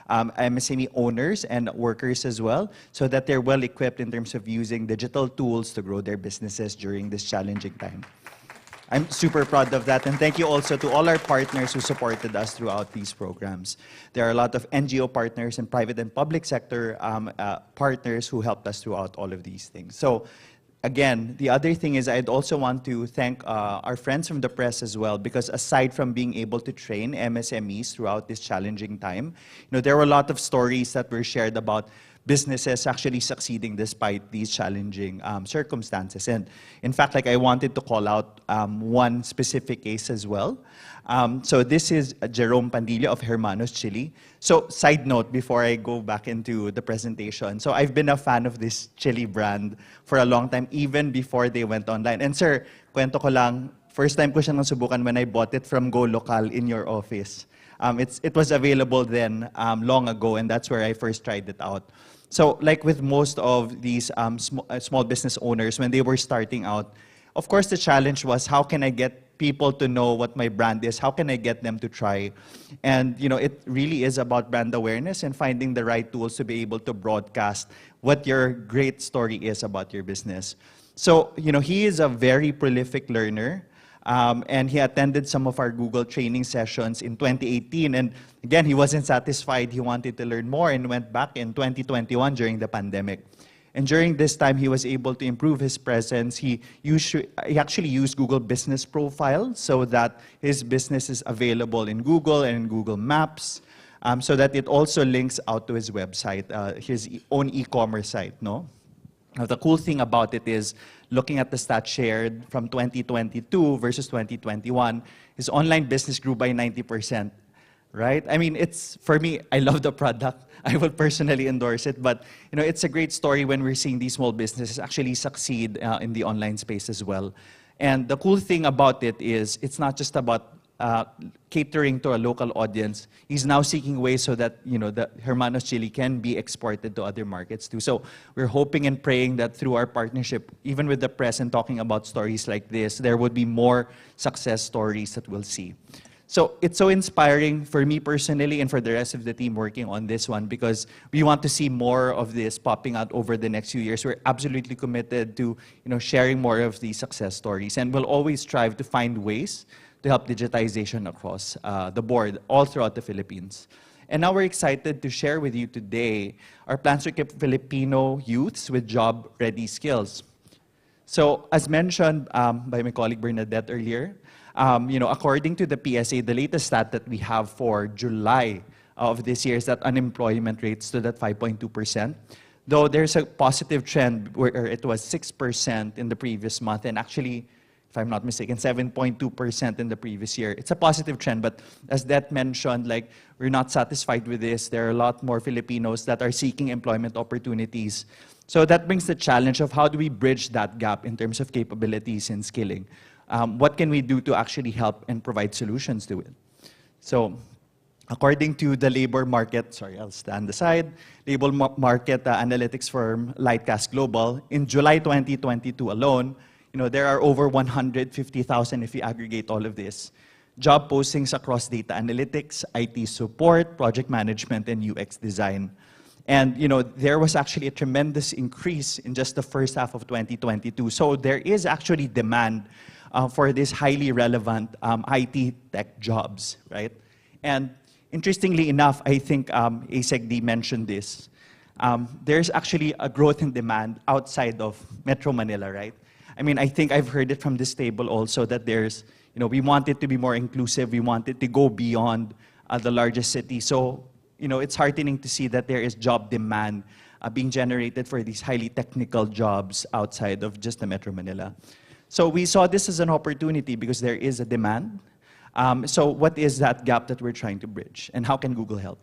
MSME owners and workers as well, so that they're well equipped in terms of using digital tools to grow their businesses during this challenging time. I'm super proud of that, and thank you also to all our partners who supported us throughout these programs. There are a lot of NGO partners and private and public sector partners who helped us throughout all of these things. So again, the other thing is I'd also want to thank our friends from the press as well, because aside from being able to train MSMEs throughout this challenging time, there were a lot of stories that were shared about businesses actually succeeding despite these challenging circumstances. And in fact, I wanted to call out one specific case as well. So this is Jerome Pandilla of Hermanos Chili. So side note, before I go back into the presentation, so I've been a fan of this chili brand for a long time, even before they went online. And sir, kwento ko lang, first time ko siyang nasubukan when I bought it from Go Local in your office. It was available then long ago, and that's where I first tried it out. So like with most of these small business owners, when they were starting out, of course the challenge was, how can I get people to know what my brand is? How can I get them to try? And it really is about brand awareness and finding the right tools to be able to broadcast what your great story is about your business. So he is a very prolific learner. And he attended some of our Google training sessions in 2018. And again, he wasn't satisfied. He wanted to learn more and went back in 2021 during the pandemic. And during this time, he was able to improve his presence. He actually used Google Business Profile so that his business is available in Google and in Google Maps, so that it also links out to his website, his own e-commerce site, no? Now, the cool thing about it is, looking at the stats shared from 2022 versus 2021, his online business grew by 90%, right? I mean, for me, I love the product. I will personally endorse it, but it's a great story when we're seeing these small businesses actually succeed in the online space as well. And the cool thing about it is, it's not just about catering to a local audience. He's now seeking ways so that the Hermanos Chili can be exported to other markets too. So we're hoping and praying that through our partnership, even with the press and talking about stories like this, there would be more success stories that we'll see. So it's so inspiring for me personally and for the rest of the team working on this one, because we want to see more of this popping out over the next few years. We're absolutely committed to sharing more of these success stories, and we'll always strive to find ways to help digitization across the board, all throughout the Philippines. And now we're excited to share with you today our plans to equip Filipino youths with job-ready skills. So, as mentioned by my colleague Bernadette earlier, according to the PSA, the latest stat that we have for July of this year is that unemployment rate stood at 5.2%. Though there's a positive trend where it was 6% in the previous month, and actually, if I'm not mistaken, 7.2% in the previous year. It's a positive trend, but as Det mentioned, we're not satisfied with this. There are a lot more Filipinos that are seeking employment opportunities. So that brings the challenge of, how do we bridge that gap in terms of capabilities and skilling? What can we do to actually help and provide solutions to it? So, according to the labor market, I'll stand aside, labor market analytics firm Lightcast Global, in July 2022 alone, there are over 150,000 if you aggregate all of this job postings across data analytics, IT support, project management, and UX design. And there was actually a tremendous increase in just the first half of 2022. So there is actually demand for these highly relevant IT tech jobs, right? And interestingly enough, I think ASECD mentioned this. There's actually a growth in demand outside of Metro Manila, right? I mean, I think I've heard it from this table also that there's, we want it to be more inclusive. We want it to go beyond the largest city. So, it's heartening to see that there is job demand being generated for these highly technical jobs outside of just the Metro Manila. So we saw this as an opportunity because there is a demand. So what is that gap that we're trying to bridge? And how can Google help?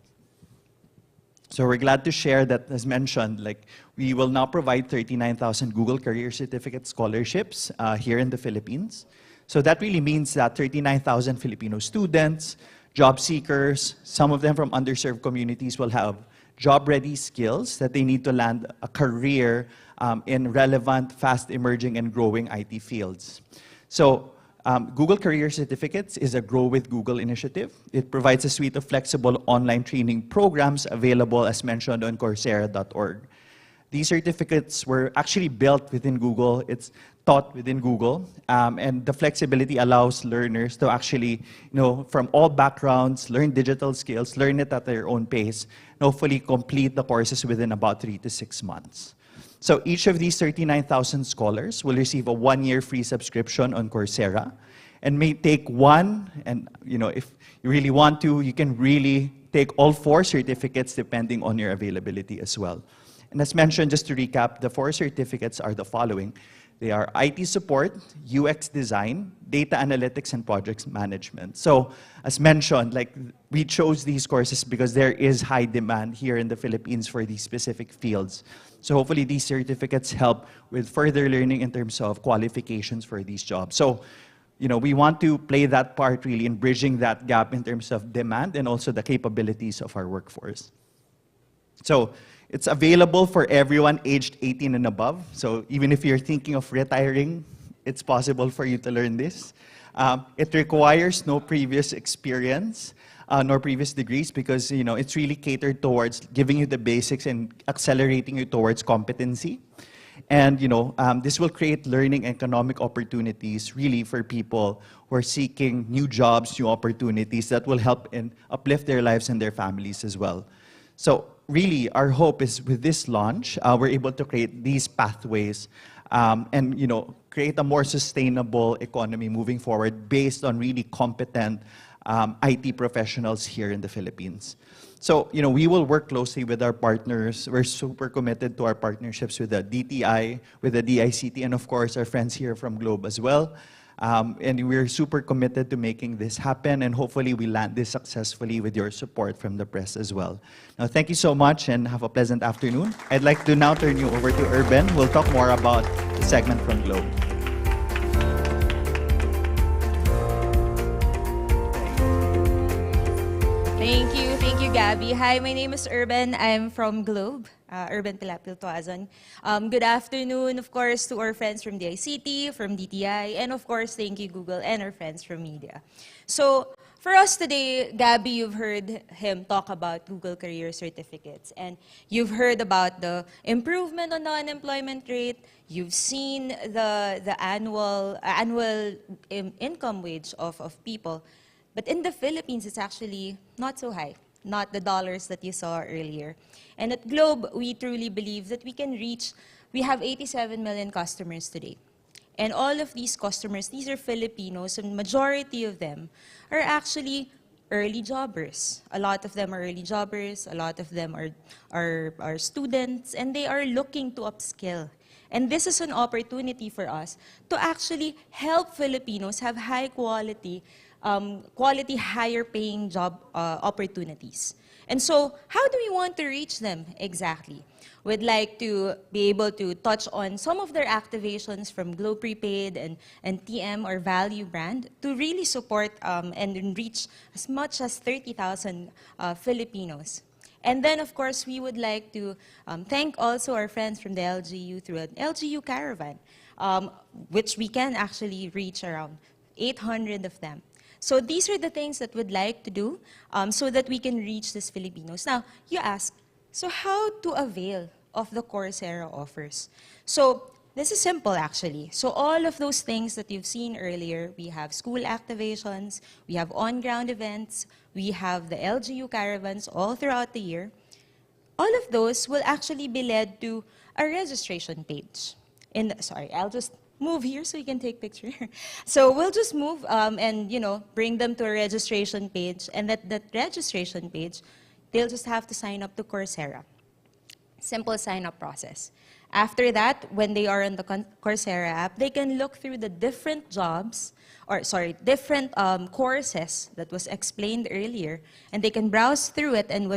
So we're glad to share that, as mentioned, we will now provide 39,000 Google Career Certificate scholarships here in the Philippines. So that really means that 39,000 Filipino students, job seekers, some of them from underserved communities, will have job-ready skills that they need to land a career in relevant, fast-emerging, and growing IT fields. So Google Career Certificates is a Grow with Google initiative. It provides a suite of flexible online training programs available, as mentioned, on Coursera.org. These certificates were actually built within Google. It's taught within Google. And the flexibility allows learners to actually, from all backgrounds, learn digital skills, learn it at their own pace, and hopefully complete the courses within about 3 to 6 months. So each of these 39,000 scholars will receive a 1-year free subscription on Coursera and may take one, and if you really want to, you can really take all 4 certificates depending on your availability as well. And as mentioned, just to recap, the 4 certificates are the following. They are IT support, UX design, data analytics, and projects management. So as mentioned, we chose these courses because there is high demand here in the Philippines for these specific fields. So hopefully these certificates help with further learning in terms of qualifications for these jobs. So, we want to play that part really in bridging that gap in terms of demand and also the capabilities of our workforce. So it's available for everyone aged 18 and above. So even if you're thinking of retiring, it's possible for you to learn this. It requires no previous experience, nor previous degrees, because it's really catered towards giving you the basics and accelerating you towards competency. And this will create learning and economic opportunities really for people who are seeking new jobs, new opportunities that will help and uplift their lives and their families as well. So really, our hope is with this launch, we're able to create these pathways and create a more sustainable economy moving forward based on really competent IT professionals here in the Philippines. So, we will work closely with our partners. We're super committed to our partnerships with the DTI, with the DICT, and of course, our friends here from Globe as well. And we're super committed to making this happen, and hopefully we land this successfully with your support from the press as well. Now, thank you so much and have a pleasant afternoon. I'd like to now turn you over to Urban. We'll talk more about the segment from Globe. Thank you, Gabby. Hi, my name is Urban. I'm from Globe, Urban Pilapil Tuazon. Good afternoon, of course, to our friends from the ICT, from DTI, and of course, thank you, Google, and our friends from media. So, for us today, Gabby, you've heard him talk about Google Career Certificates, and you've heard about the improvement on the unemployment rate. You've seen the annual income wage of people. But in the Philippines, it's actually not so high, not the dollars that you saw earlier. And at Globe, we truly believe that we have 87 million customers today. And all of these customers, these are Filipinos, and majority of them are actually early jobbers. A lot of them are early jobbers, a lot of them are students, and they are looking to upskill. And this is an opportunity for us to actually help Filipinos have high quality, higher paying job opportunities. And so, how do we want to reach them exactly? We'd like to be able to touch on some of their activations from Globe Prepaid and TM or Value brand to really support and reach as much as 30,000 Filipinos. And then, of course, we would like to thank also our friends from the LGU through an LGU caravan, which we can actually reach around 800 of them. So these are the things that we'd like to do so that we can reach these Filipinos. Now, you ask, so how to avail of the Coursera offers? So this is simple, actually. So all of those things that you've seen earlier, we have school activations, we have on-ground events, we have the LGU caravans all throughout the year. All of those will actually be led to a registration page. I'll just move here so you can take picture. So we'll just move and bring them to a registration page, and that registration page, they'll just have to sign up to Coursera. Simple sign-up process. After that, when they are on the Coursera app, they can look through the different different courses that was explained earlier, and they can browse through it, and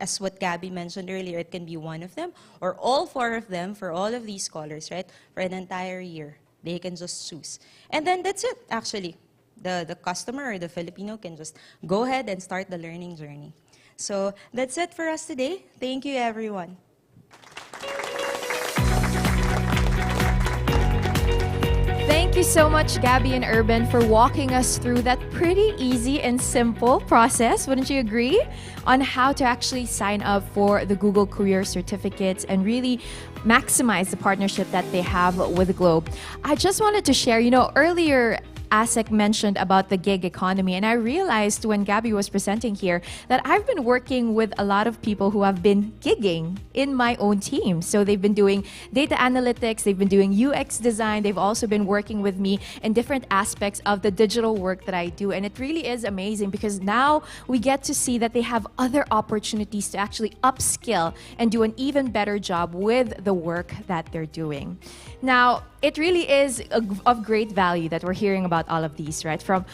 as what Gabby mentioned earlier, it can be one of them, or all 4 of them for all of these scholars, right? For an entire year, they can just choose. And then that's it, actually. The customer or the Filipino can just go ahead and start the learning journey. So that's it for us today. Thank you, everyone. Thank you so much, Gabby and Urban, for walking us through that pretty easy and simple process, wouldn't you agree? On how to actually sign up for the Google Career Certificates and really maximize the partnership that they have with Globe. I just wanted to share, earlier ASEC mentioned about the gig economy, and I realized when Gabby was presenting here that I've been working with a lot of people who have been gigging in my own team. So they've been doing data analytics, they've been doing UX design, they've also been working with me in different aspects of the digital work that I do. And it really is amazing because now we get to see that they have other opportunities to actually upskill and do an even better job with the work that they're doing. Now, it really is of great value that we're hearing about all of these, right? From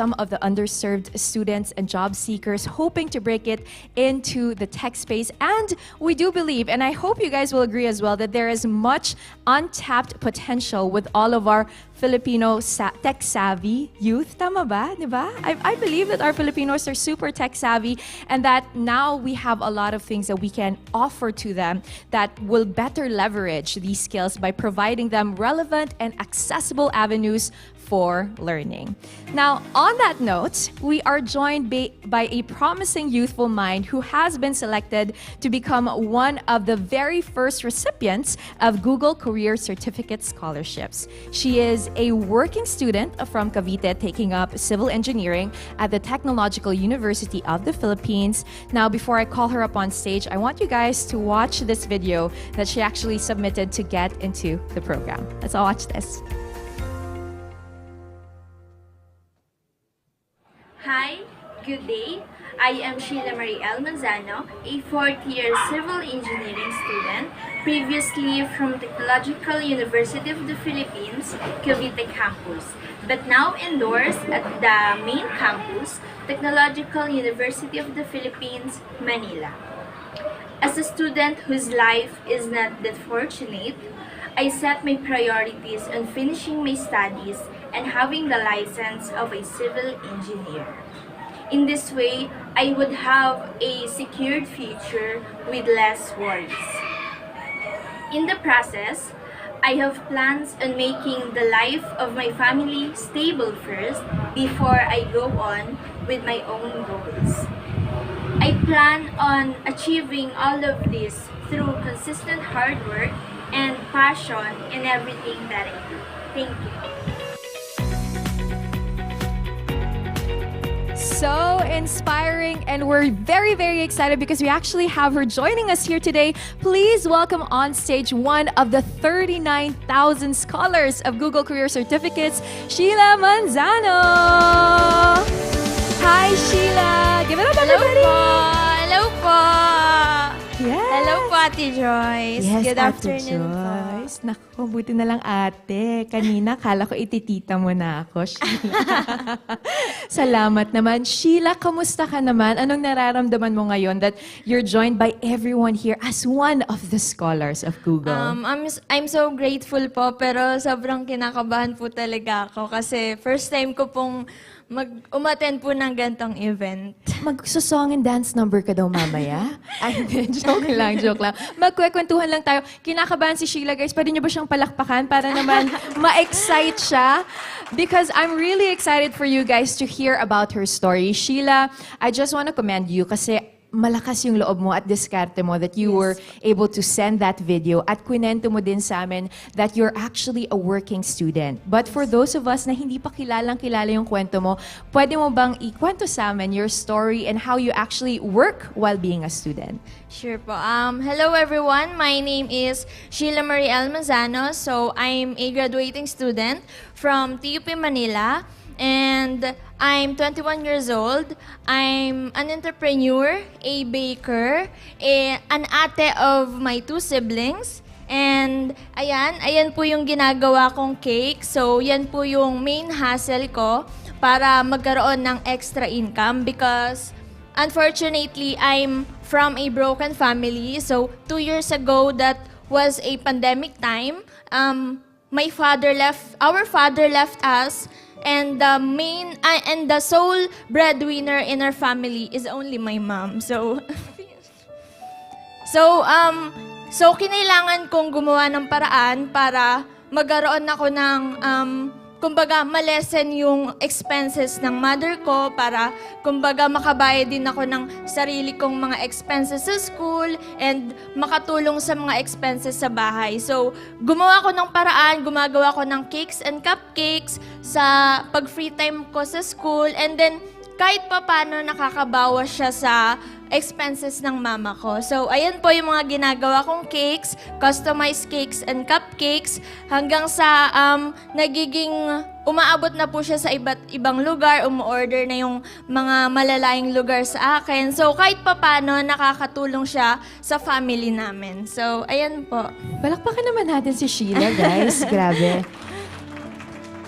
some of the underserved students and job seekers hoping to break it into the tech space. And we do believe, and I hope you guys will agree as well, that there is much untapped potential with all of our Filipino tech-savvy youth. Tama ba? Diba? I believe that our Filipinos are super tech-savvy and that now we have a lot of things that we can offer to them that will better leverage these skills by providing them relevant and accessible avenues for learning. Now, on that note, we are joined by a promising youthful mind who has been selected to become one of the very first recipients of Google Career Certificate scholarships. She is a working student from Cavite taking up civil engineering at the Technological University of the Philippines. Now, before I call her up on stage, I want you guys to watch this video that she actually submitted to get into the program. Let's all watch this. Hi, good day. I am Sheila Marie L. Manzano, a fourth-year civil engineering student, previously from Technological University of the Philippines, Cavite campus, but now endorsed at the main campus, Technological University of the Philippines, Manila. As a student whose life is not that fortunate, I set my priorities on finishing my studies and having the license of a civil engineer. In this way, I would have a secured future with less worries. In the process, I have plans on making the life of my family stable first before I go on with my own goals. I plan on achieving all of this through consistent hard work and passion in everything that I do. Thank you. So inspiring, and we're very, very excited because we actually have her joining us here today. Please welcome on stage one of the 39,000 scholars of Google Career Certificates, Sheila Manzano. Hi, Sheila. Give it up, everybody. Hello po. Yes. Hello po, Ate Joyce. Yes, Good Ate afternoon Joyce. Naku, buti na lang ate. Kanina, kala ko ititita mo na ako, Sheila. Salamat naman. Sheila, kamusta ka naman? Anong nararamdaman mo ngayon that you're joined by everyone here as one of the scholars of Google? I'm so grateful po, pero sobrang kinakabahan po talaga ako kasi first time ko pong umattend po ng gantong event. Magsusong and dance number ka daw mamaya? Ay, hindi. Joke lang, joke lang. Magkwekwentuhan lang tayo. Kinakabahan si Sheila, guys. Pwede niyo ba siyang palakpakan para naman ma-excite siya? Because I'm really excited for you guys to hear about her story. Sheila, I just want to commend you kasi malakas yung loob mo at diskarte mo that you were able to send that video at kwento mo din sa amin that you're actually a working student. But for those of us na hindi pa kilalang-kilala yung kwento mo, pwede mo bang ikwento sa amin your story and how you actually work while being a student? Sure po. Hello everyone. My name is Sheila Marie L. Manzano. So I'm a graduating student from TUP Manila. And I'm 21 years old. I'm an entrepreneur, a baker, an ate of my 2 siblings. And ayan po yung ginagawa kong cake. So yan po yung main hustle ko para magkaroon ng extra income because unfortunately, I'm from a broken family. So 2 years ago, that was a pandemic time. Our father left us. And the sole breadwinner in our family is only my mom. So kinailangan kong gumawa ng paraan para magkaroon ako ng kumbaga, malesen yung expenses ng mother ko para, kumbaga, makabayad din ako ng sarili kong mga expenses sa school and makatulong sa mga expenses sa bahay. So, gumawa ko ng paraan, gumagawa ko ng cakes and cupcakes sa pag-free time ko sa school, and then, kahit pa paano nakakabawas siya sa expenses ng mama ko. So, ayan po yung mga ginagawa kong cakes, customized cakes and cupcakes, hanggang sa nagiging umaabot na po siya sa iba't ibang lugar, umu-order na yung mga malalayong lugar sa akin. So, kahit pa paano, nakakatulong siya sa family namin. So, ayan po. Palakpakan naman natin si Sheila, guys. Grabe.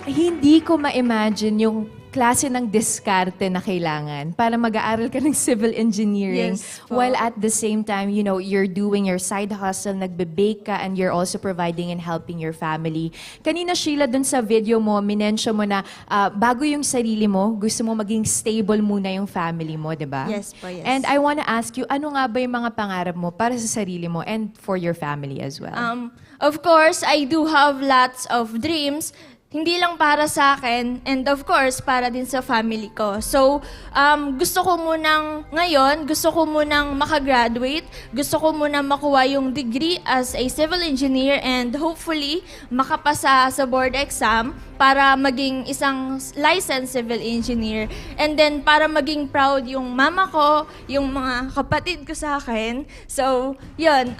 Hindi ko ma-imagine yung klase ng diskarte na kailangan para mag-aaral ka ng civil engineering Yes po. while at the same time, you know, you're doing your side hustle, nagbe-bake ka, and you're also providing and helping your family. Kanina, Sheila, dun sa video mo, minensyon mo na bago yung sarili mo, gusto mo maging stable muna yung family mo, di ba? Yes po, yes. And I wanna ask you, ano nga ba yung mga pangarap mo para sa sarili mo and for your family as well? Of course, I do have lots of dreams. Hindi lang para sa akin, and of course, para din sa family ko. So, gusto ko munang makagraduate, gusto ko munang makuha yung degree as a civil engineer, and hopefully, makapasa sa board exam para maging isang licensed civil engineer. And then, para maging proud yung mama ko, yung mga kapatid ko sa akin. So, yun,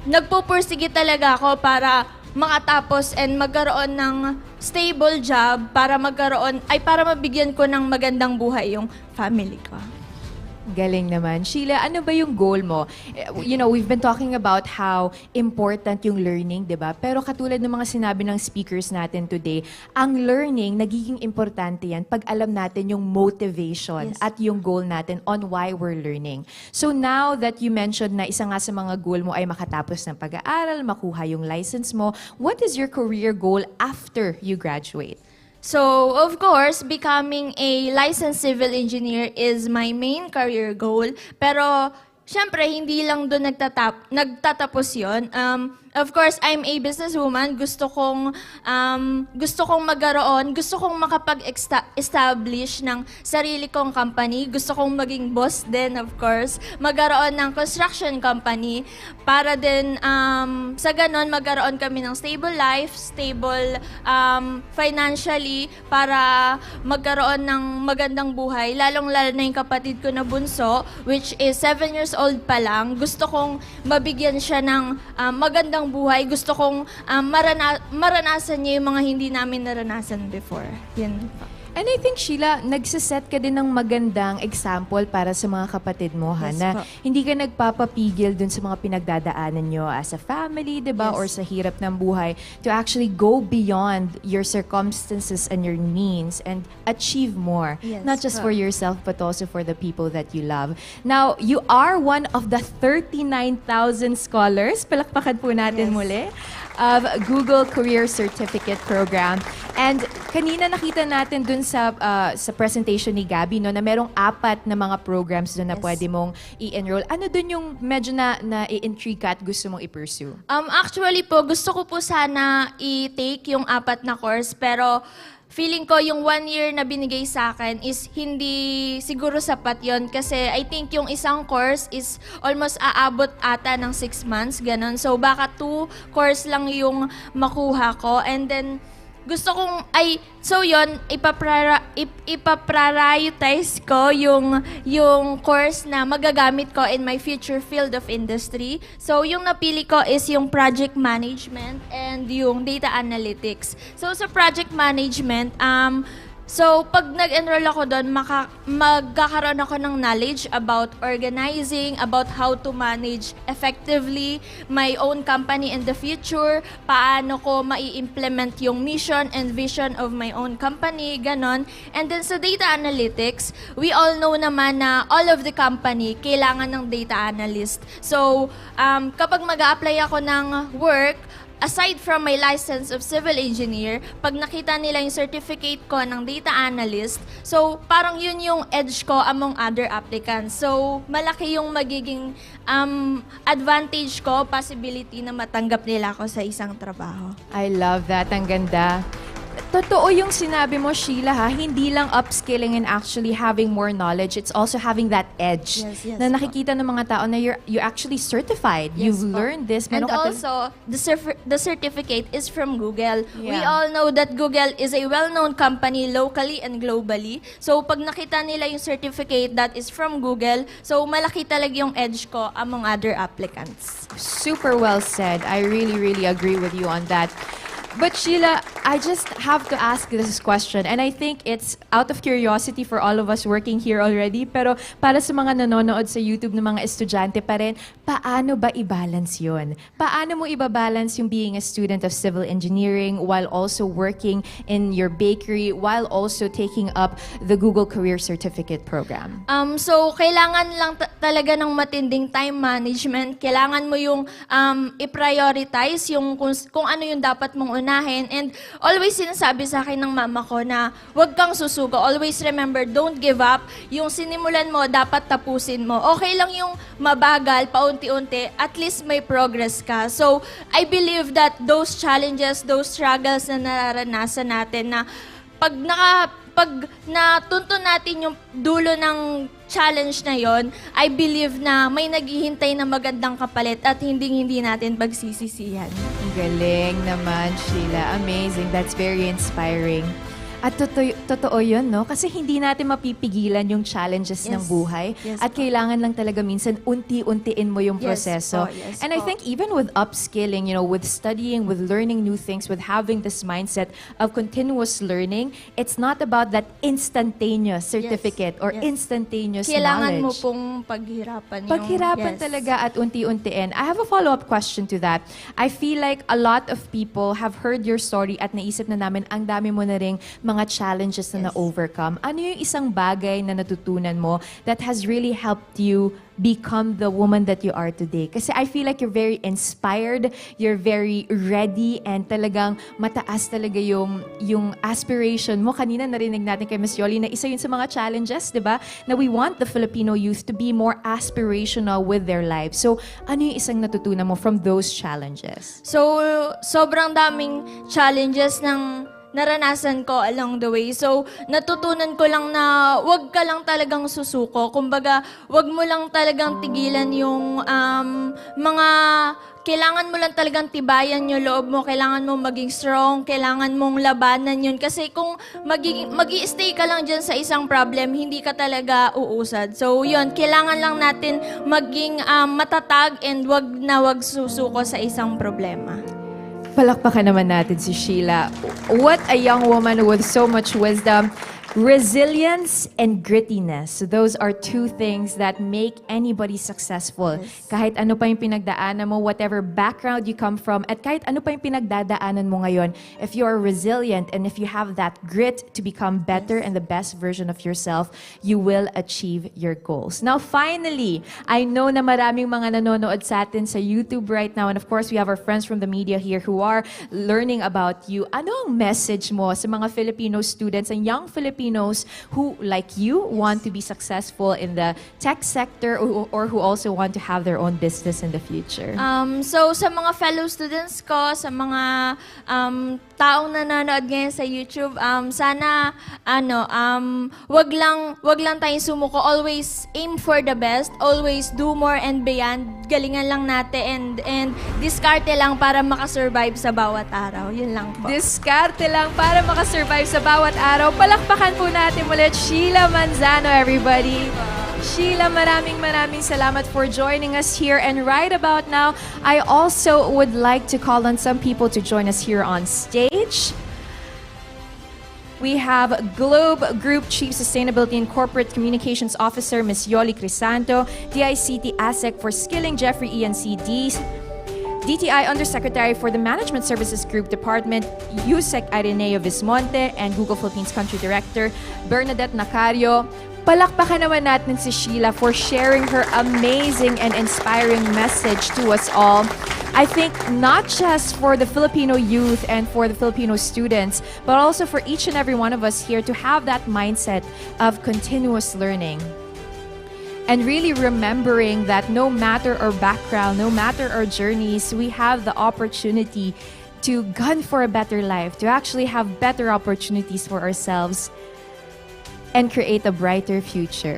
nagpupursige talaga ako para makatapos and magkaroon ng stable job para mabigyan ko ng magandang buhay yung family ko. Galing naman. Sheila, ano ba yung goal mo? You know, we've been talking about how important yung learning, di ba? Pero katulad ng mga sinabi ng speakers natin today, ang learning, nagiging importante yan pag alam natin yung motivation Yes. at yung goal natin on why we're learning. So now that you mentioned na isa nga sa mga goal mo ay makatapos ng pag-aaral, makuha yung license mo, what is your career goal after you graduate? So, of course, becoming a licensed civil engineer is my main career goal. Pero, syempre, hindi lang doon nagtatapos yun. Of course, I'm a businesswoman. Gusto kong makapag-establish ng sarili kong company. Gusto kong maging boss din, of course. Magkaroon ng construction company para din sa ganon magkaroon kami ng stable life, stable financially para magkaroon ng magandang buhay. Lalong-lalo na yung kapatid ko na bunso, which is 7 years old pa lang. Gusto kong mabigyan siya ng magandang buhay. Gusto kong maranasan niya yung mga hindi namin naranasan before. Yan. And I think, Sheila, nagsiset ka din ng magandang example para sa mga kapatid mo, ha? Yes Na po. hindi ka nagpapapigil dun sa mga pinagdadaanan nyo as a family, di ba? Yes. Or sa hirap ng buhay to actually go beyond your circumstances and your means and achieve more. Yes Not just po. for yourself, but also for the people that you love. Now, you are one of the 39,000 scholars. Palakpakan po natin Yes. muli of Google Career Certificate Program. And kanina nakita natin dun sa presentation ni Gabby, no, na merong 4 na mga programs dun na Yes. pwede mong i-enroll. Ano dun yung medyo na i-intrigue ka at gusto mong i-pursue? Actually po, gusto ko po sana i-take yung 4 na course, pero feeling ko yung 1 year na binigay sa akin is hindi siguro sapat yon kasi I think yung isang course is almost aabot ata ng 6 months, ganun. So baka 2 course lang yung makuha ko, and then gusto kong, ipaprioritize ko yung course na magagamit ko in my future field of industry. So, yung napili ko is yung project management and yung data analytics. So, sa project management, so, pag nag-enroll ako doon, magkakaroon ako ng knowledge about organizing, about how to manage effectively my own company in the future, paano ko mai-implement yung mission and vision of my own company, ganon. And then sa data analytics, we all know naman na all of the company kailangan ng data analyst. So, kapag mag-a-apply ako ng work, aside from my license of civil engineer, pag nakita nila yung certificate ko ng data analyst, so parang yun yung edge ko among other applicants. So malaki yung magiging advantage ko, possibility na matanggap nila ako sa isang trabaho. I love that. Ang ganda. Totoo yung sinabi mo, Sheila, ha? Hindi lang upskilling and actually having more knowledge. It's also having that edge Yes, na po. nakikita ng mga tao na you're actually certified. Yes, You've po. learned this. And Meron ka also, the certificate is from Google. We Yeah. all know that Google is a well-known company locally and globally. So, pag nakita nila yung certificate that is from Google, so malaki talaga yung edge ko among other applicants. Super well said. I really, really agree with you on that. But Sheila, I just have to ask this question, and I think it's out of curiosity for all of us working here already, pero para sa mga nanonood sa YouTube ng mga estudyante pa rin, paano ba i-balance yun? Paano mo i-balance yung being a student of civil engineering while also working in your bakery, while also taking up the Google Career Certificate program? So, kailangan lang talaga ng matinding time management. Kailangan mo yung i-prioritize yung kung ano yung dapat mong unahin. And always sinasabi sa akin ng mama ko na huwag kang susuko. Always remember, don't give up. Yung sinimulan mo, dapat tapusin mo. Okay lang yung mabagal, paunti-unti. At least may progress ka. So, I believe that those challenges, those struggles na nararanasan natin na pag natunto natin yung dulo ng challenge na yon, I believe na may naghihintay na magandang kapalit at hindi natin pagsisisihan. Ang galing naman, Sheila. Amazing. That's very inspiring. At totoo yun, no? Kasi hindi natin mapipigilan yung challenges ng buhay. Yes At po. kailangan lang talaga minsan unti-untiin mo yung Yes proseso. po, yes And I po. think even with upskilling, with studying, with learning new things, with having this mindset of continuous learning, it's not about that instantaneous certificate or yes. instantaneous Kailangan mo knowledge. pong paghirapan yung... Paghirapan yes. talaga at unti-untiin. I have a follow-up question to that. I feel like a lot of people have heard your story at naisip na namin ang dami mo na ring mga challenges na na-overcome. Ano yung isang bagay na natutunan mo that has really helped you become the woman that you are today? Kasi I feel like you're very inspired, you're very ready, and talagang mataas talaga yung aspiration mo. Kanina narinig natin kay Ms. Yoli na isa yun sa mga challenges, di ba? Na we want the Filipino youth to be more aspirational with their lives. So, ano yung isang natutunan mo from those challenges? So, sobrang daming challenges ng naranasan ko along the way. So, natutunan ko lang na wag ka lang talagang susuko. Kumbaga, wag mo lang talagang tigilan yung mga... Kailangan mo lang talagang tibayan yung loob mo. Kailangan mo maging strong. Kailangan mong labanan yun. Kasi kung mag-i-stay ka lang dyan sa isang problem, hindi ka talaga uusad. So, yun. Kailangan lang natin maging matatag and wag susuko sa isang problema. Palakpakan naman natin si Sheila. What a young woman with so much wisdom. Resilience and grittiness. So those are two things that make anybody successful. Kahit ano pa yung pinagdaanan mo, whatever background you come from, at kahit ano pa yung pinagdadaanan mo ngayon, if you are resilient and if you have that grit to become better and the best version of yourself, you will achieve your goals. Now, finally, I know na maraming mga nanonood sa atin sa YouTube right now, and of course, we have our friends from the media here who are learning about you. Ano ang message mo sa mga Filipino students and young Filipinos who, like you, want to be successful in the tech sector or who also want to have their own business in the future? So, sa mga fellow students ko, sa mga taong nanonood ngayon sa YouTube, sana, wag lang tayong sumuko. Always aim for the best. Always do more and beyond. Galingan lang natin and diskarte lang para makasurvive sa bawat araw. Yun lang po. Diskarte lang para makasurvive sa bawat araw. Palakpakan po natin ulit Sheila Manzano, everybody. Sheila, maraming salamat for joining us here. And right about now, I also would like to call on some people to join us here on stage. We have Globe Group Chief Sustainability and Corporate Communications Officer, Ms. Yoli Crisanto, DICT ASEC for Skilling, Jeffrey ENCD, DTI Undersecretary for the Management Services Group Department, Yusek Ireneo Vismonte, and Google Philippines Country Director, Bernadette Nacario. Palakpakan naman natin si Sheila for sharing her amazing and inspiring message to us all. I think not just for the Filipino youth and for the Filipino students, but also for each and every one of us here to have that mindset of continuous learning. And really remembering that no matter our background, no matter our journeys, we have the opportunity to gun for a better life, to actually have better opportunities for ourselves and create a brighter future.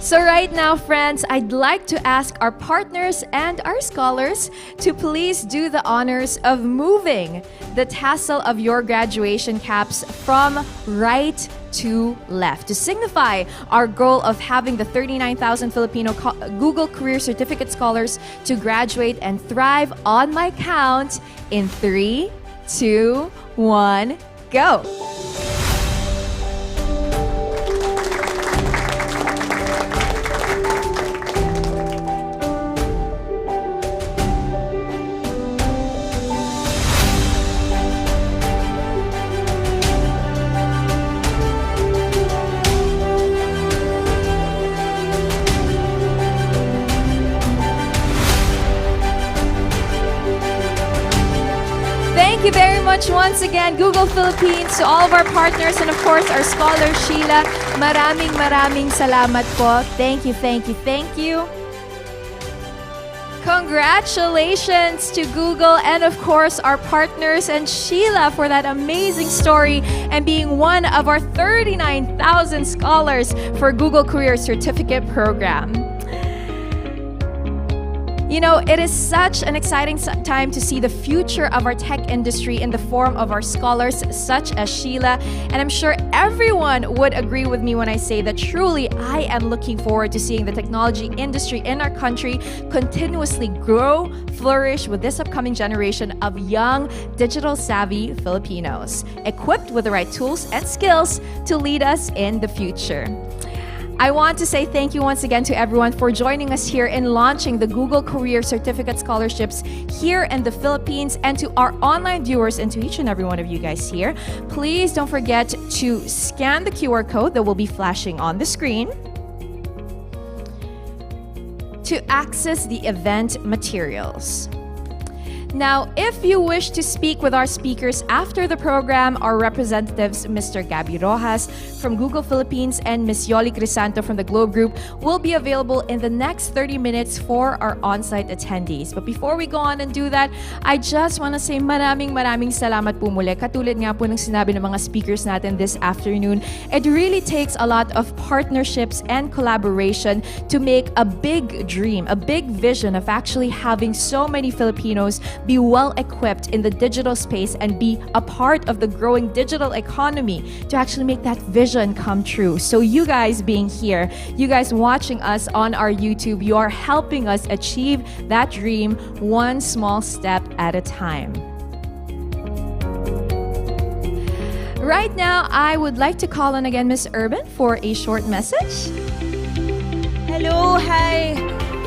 So right now, friends, I'd like to ask our partners and our scholars to please do the honors of moving the tassel of your graduation caps from right to left to signify our goal of having the 39,000 Filipino Google Career Certificate scholars to graduate and thrive on my count in 3, 2, 1, go! Thank you very much once again, Google Philippines, to all of our partners and of course our scholar Sheila. Maraming salamat po. Thank you, thank you, thank you. Congratulations to Google and of course our partners and Sheila for that amazing story and being one of our 39,000 scholars for Google Career Certificate Program. You know, it is such an exciting time to see the future of our tech industry in the form of our scholars such as Sheila. And I'm sure everyone would agree with me when I say that truly I am looking forward to seeing the technology industry in our country continuously grow, flourish with this upcoming generation of young, digital-savvy Filipinos, equipped with the right tools and skills to lead us in the future. I want to say thank you once again to everyone for joining us here in launching the Google Career Certificate Scholarships here in the Philippines, and to our online viewers and to each and every one of you guys here. Please don't forget to scan the QR code that will be flashing on the screen to access the event materials. Now, if you wish to speak with our speakers after the program, our representatives, Mr. Gabby Rojas from Google Philippines and Ms. Yoli Crisanto from the Globe Group, will be available in the next 30 minutes for our on-site attendees. But before we go on and do that, I just want to say maraming salamat po muli. Katulad nga po ng sinabi ng mga speakers natin this afternoon, it really takes a lot of partnerships and collaboration to make a big dream, a big vision of actually having so many Filipinos be well equipped in the digital space and be a part of the growing digital economy to actually make that vision come true. So you guys being here, you guys watching us on our YouTube, you are helping us achieve that dream one small step at a time. Right now, I would like to call on again Ms. Urban for a short message. Hello, hi!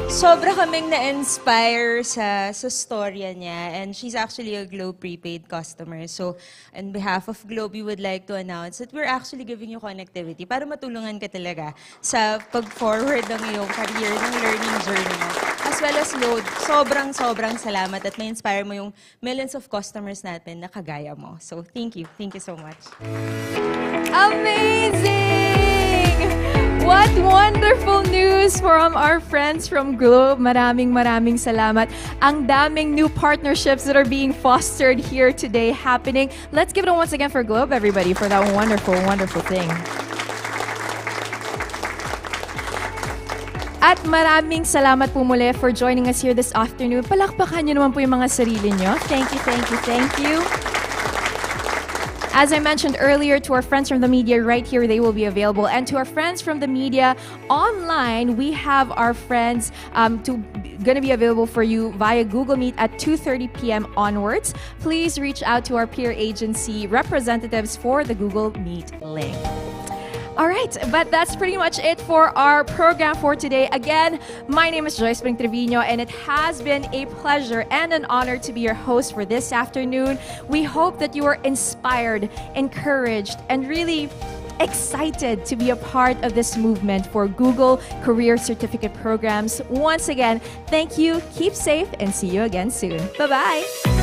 Sobra kaming na-inspire sa storya niya, and she's actually a Globe prepaid customer. So, on behalf of Globe, we would like to announce that we're actually giving you connectivity para matulungan ka talaga sa pag-forward ng iyong career, ng learning journey mo. As well as Load, sobrang salamat at may-inspire mo yung millions of customers natin na kagaya mo. So, thank you. Thank you so much. Amazing! What wonderful news from our friends from Globe. Maraming salamat. Ang daming new partnerships that are being fostered here today happening. Let's give it a once again for Globe, everybody, for that wonderful thing. At maraming salamat po muli for joining us here this afternoon. Palakpakan niyo naman po yung mga sarili niyo. Thank you. As I mentioned earlier, to our friends from the media right here, they will be available. And to our friends from the media online, we have our friends going to be available for you via Google Meet at 2:30 p.m. onwards. Please reach out to our peer agency representatives for the Google Meet link. All right, but that's pretty much it for our program for today. Again, my name is Joyce Trevino, and it has been a pleasure and an honor to be your host for this afternoon. We hope that you are inspired, encouraged, and really excited to be a part of this movement for Google Career Certificate programs. Once again, thank you, keep safe, and see you again soon. Bye-bye!